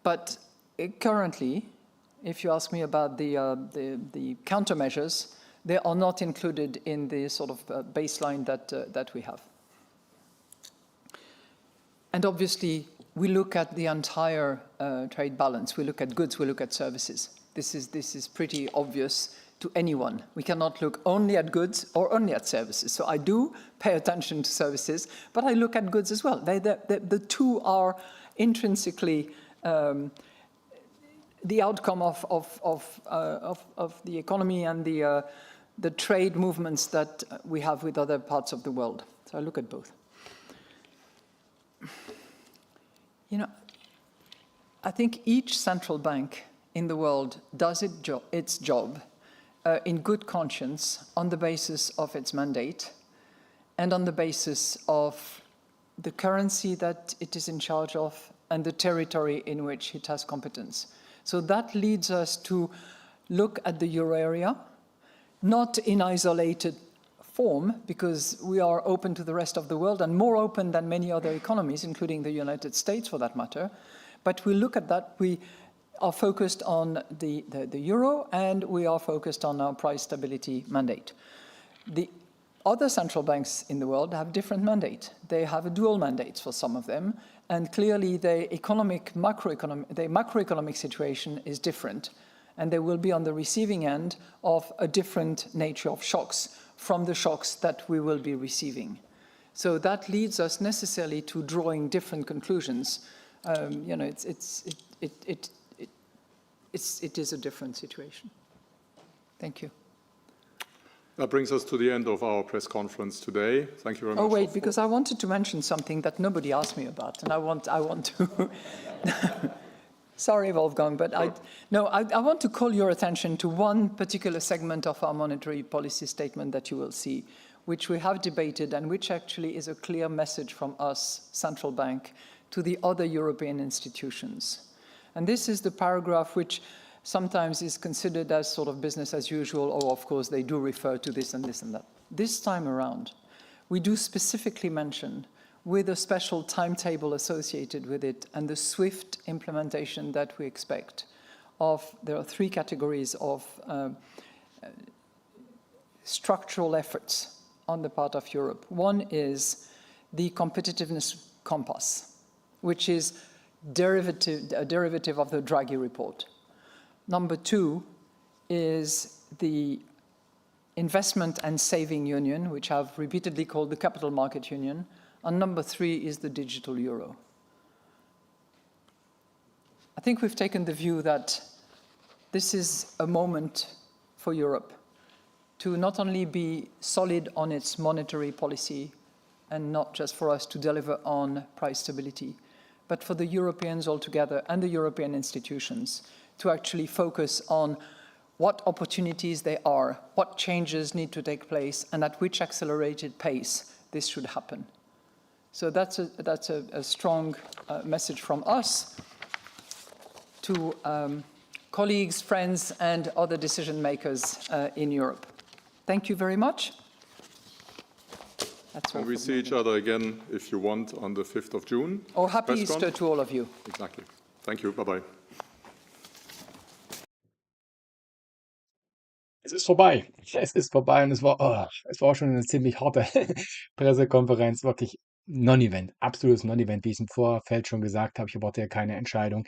But currently, if you ask me about the countermeasures, they are not included in the sort of baseline that we have. And obviously, we look at the entire trade balance. We look at goods, we look at services. This is pretty obvious to anyone. We cannot look only at goods or only at services. So I do pay attention to services, but I look at goods as well. The two are intrinsically the outcome of the economy and the trade movements that we have with other parts of the world. So I look at both. I think each central bank in the world does its job in good conscience on the basis of its mandate and on the basis of the currency that it is in charge of and the territory in which it has competence. So that leads us to look at the euro area, not in isolated form, because we are open to the rest of the world and more open than many other economies, including the United States for that matter. But we look at that, we are focused on the euro and we are focused on our price stability mandate. The other central banks in the world have different mandate. They have a dual mandate for some of them, and clearly the macroeconomic situation is different, and they will be on the receiving end of a different nature of shocks from the shocks that we will be receiving. So that leads us necessarily to drawing different conclusions. It is a different situation. Thank you. That brings us to the end of our press conference today. Thank you very much. Oh, wait, because I wanted to mention something that nobody asked me about, and I want to... Sorry, Wolfgang, but I want to call your attention to one particular segment of our monetary policy statement that you will see, which we have debated and which actually is a clear message from us, central bank, to the other European institutions. And this is the paragraph which sometimes is considered as sort of business as usual, or of course they do refer to this and this and that. This time around, we do specifically mention, with a special timetable associated with it and the swift implementation that we expect, there are three categories of structural efforts on the part of Europe. One is the competitiveness compass, which is a derivative of the Draghi report. Number two is the investment and saving union, which I've repeatedly called the capital market union. And number three is the digital euro. I think we've taken the view that this is a moment for Europe to not only be solid on its monetary policy and not just for us to deliver on price stability, but for the Europeans altogether and the European institutions to actually focus on what opportunities there are, what changes need to take place, and at which accelerated pace this should happen. So that's a strong message from us to colleagues, friends, and other decision makers in Europe. Thank you very much. That's all. And we see each other again, if you want, on the 5th of June. Oh, happy Easter to all of you. Exactly. Thank you. Bye-bye. Es ist vorbei. Es ist vorbei und es war auch schon eine ziemlich harte Pressekonferenz, wirklich Non-Event, absolutes Non-Event, wie ich es im Vorfeld schon gesagt habe. Ich erwarte ja keine Entscheidung.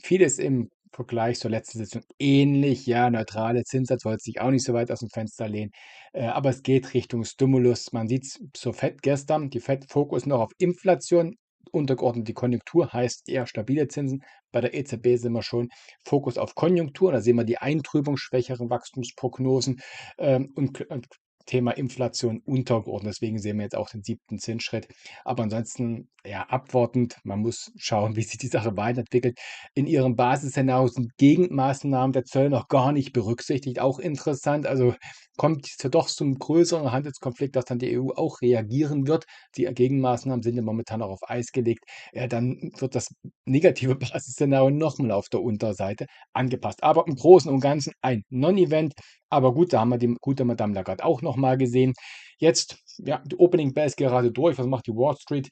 Vieles im Vergleich zur letzten Sitzung ähnlich, ja, neutrale Zinssatz wollte sich auch nicht so weit aus dem Fenster lehnen, aber es geht Richtung Stimulus. Man sieht es zur FED gestern, die FED Fokus noch auf Inflation, untergeordnet die Konjunktur, heißt eher stabile Zinsen. Bei der EZB sind wir schon Fokus auf Konjunktur, da sehen wir die Eintrübung, schwächeren Wachstumsprognosen und Thema Inflation untergeordnet. Deswegen sehen wir jetzt auch den 7. Zinsschritt. Aber ansonsten, ja, abwartend. Man muss schauen, wie sich die Sache weiterentwickelt. In Ihrem Basisszenario sind Gegenmaßnahmen der Zölle noch gar nicht berücksichtigt. Auch interessant. Also kommt es ja doch zum größeren Handelskonflikt, dass dann die EU auch reagieren wird. Die Gegenmaßnahmen sind ja momentan auch auf Eis gelegt. Dann wird das negative Basisszenario nochmal auf der Unterseite angepasst. Aber im Großen und Ganzen ein Non-Event. Aber gut, da haben wir die gute Madame Lagarde auch nochmal gesehen. Jetzt, ja, die Opening Bell ist gerade durch. Was macht die Wall Street?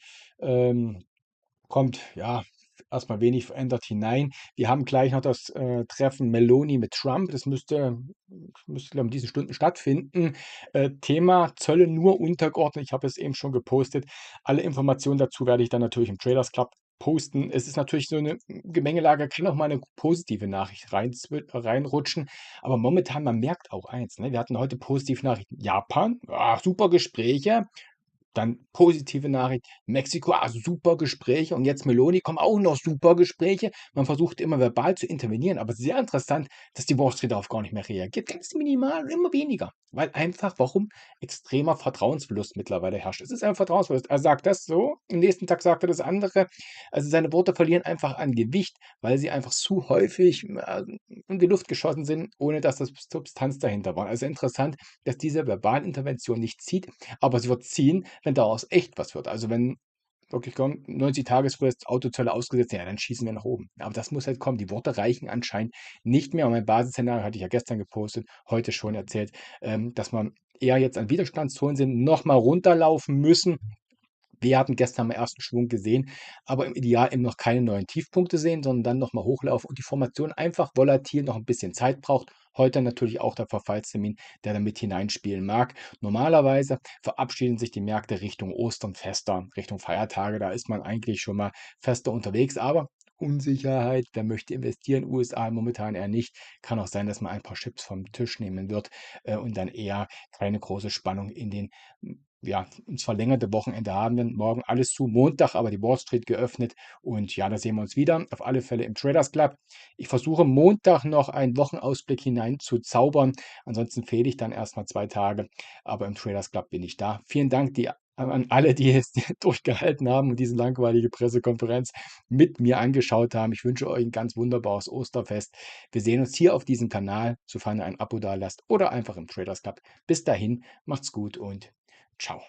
Kommt, ja, erstmal wenig verändert hinein. Wir haben gleich noch das Treffen Meloni mit Trump. Das müsste glaube ich, in diesen Stunden stattfinden. Thema Zölle nur untergeordnet. Ich habe es eben schon gepostet. Alle Informationen dazu werde ich dann natürlich im Traders Club posten. Es ist natürlich so eine Gemengelage, kann auch mal eine positive Nachricht reinrutschen. Aber momentan, man merkt auch eins, ne? Wir hatten heute positive Nachrichten. Japan, super Gespräche. Dann positive Nachricht, Mexiko, super Gespräche. Und jetzt Meloni, kommen auch noch super Gespräche. Man versucht immer verbal zu intervenieren, aber sehr interessant, dass die Wall Street darauf gar nicht mehr reagiert. Ganz minimal, immer weniger. Weil einfach, warum? Extremer Vertrauensverlust mittlerweile herrscht. Es ist ein Vertrauensverlust. Er sagt das so, am nächsten Tag sagt er das andere. Also seine Worte verlieren einfach an Gewicht, weil sie einfach zu häufig in die Luft geschossen sind, ohne dass das Substanz dahinter war. Also interessant, dass diese Verbalintervention nicht zieht, aber sie wird ziehen, wenn daraus echt was wird. Also wenn wirklich kommt, 90 Tagesfrist, Autozölle ausgesetzt, ja, dann schießen wir nach oben. Aber das muss halt kommen. Die Worte reichen anscheinend nicht mehr. Und mein Basisszenario hatte ich ja gestern gepostet, heute schon erzählt, dass man eher jetzt an Widerstandszonen sind, nochmal runterlaufen müssen. Wir hatten gestern am ersten Schwung gesehen, aber im Ideal eben noch keine neuen Tiefpunkte sehen, sondern dann nochmal hochlaufen und die Formation einfach volatil noch ein bisschen Zeit braucht. Heute natürlich auch der Verfallstermin, der da mit hineinspielen mag. Normalerweise verabschieden sich die Märkte Richtung Ostern fester, Richtung Feiertage. Da ist man eigentlich schon mal fester unterwegs, aber Unsicherheit, wer möchte investieren, USA momentan eher nicht. Kann auch sein, dass man ein paar Chips vom Tisch nehmen wird und dann eher keine große Spannung in den ja, ins verlängerte Wochenende haben wir morgen alles zu. Montag aber die Wall Street geöffnet und ja, da sehen wir uns wieder. Auf alle Fälle im Traders Club. Ich versuche Montag noch einen Wochenausblick hinein zu zaubern. Ansonsten fehle ich dann erstmal 2 Tage, aber im Traders Club bin ich da. Vielen Dank an alle, die es durchgehalten haben und diese langweilige Pressekonferenz mit mir angeschaut haben. Ich wünsche euch ein ganz wunderbares Osterfest. Wir sehen uns hier auf diesem Kanal, sofern ihr ein Abo da lasst oder einfach im Traders Club. Bis dahin, macht's gut und ciao.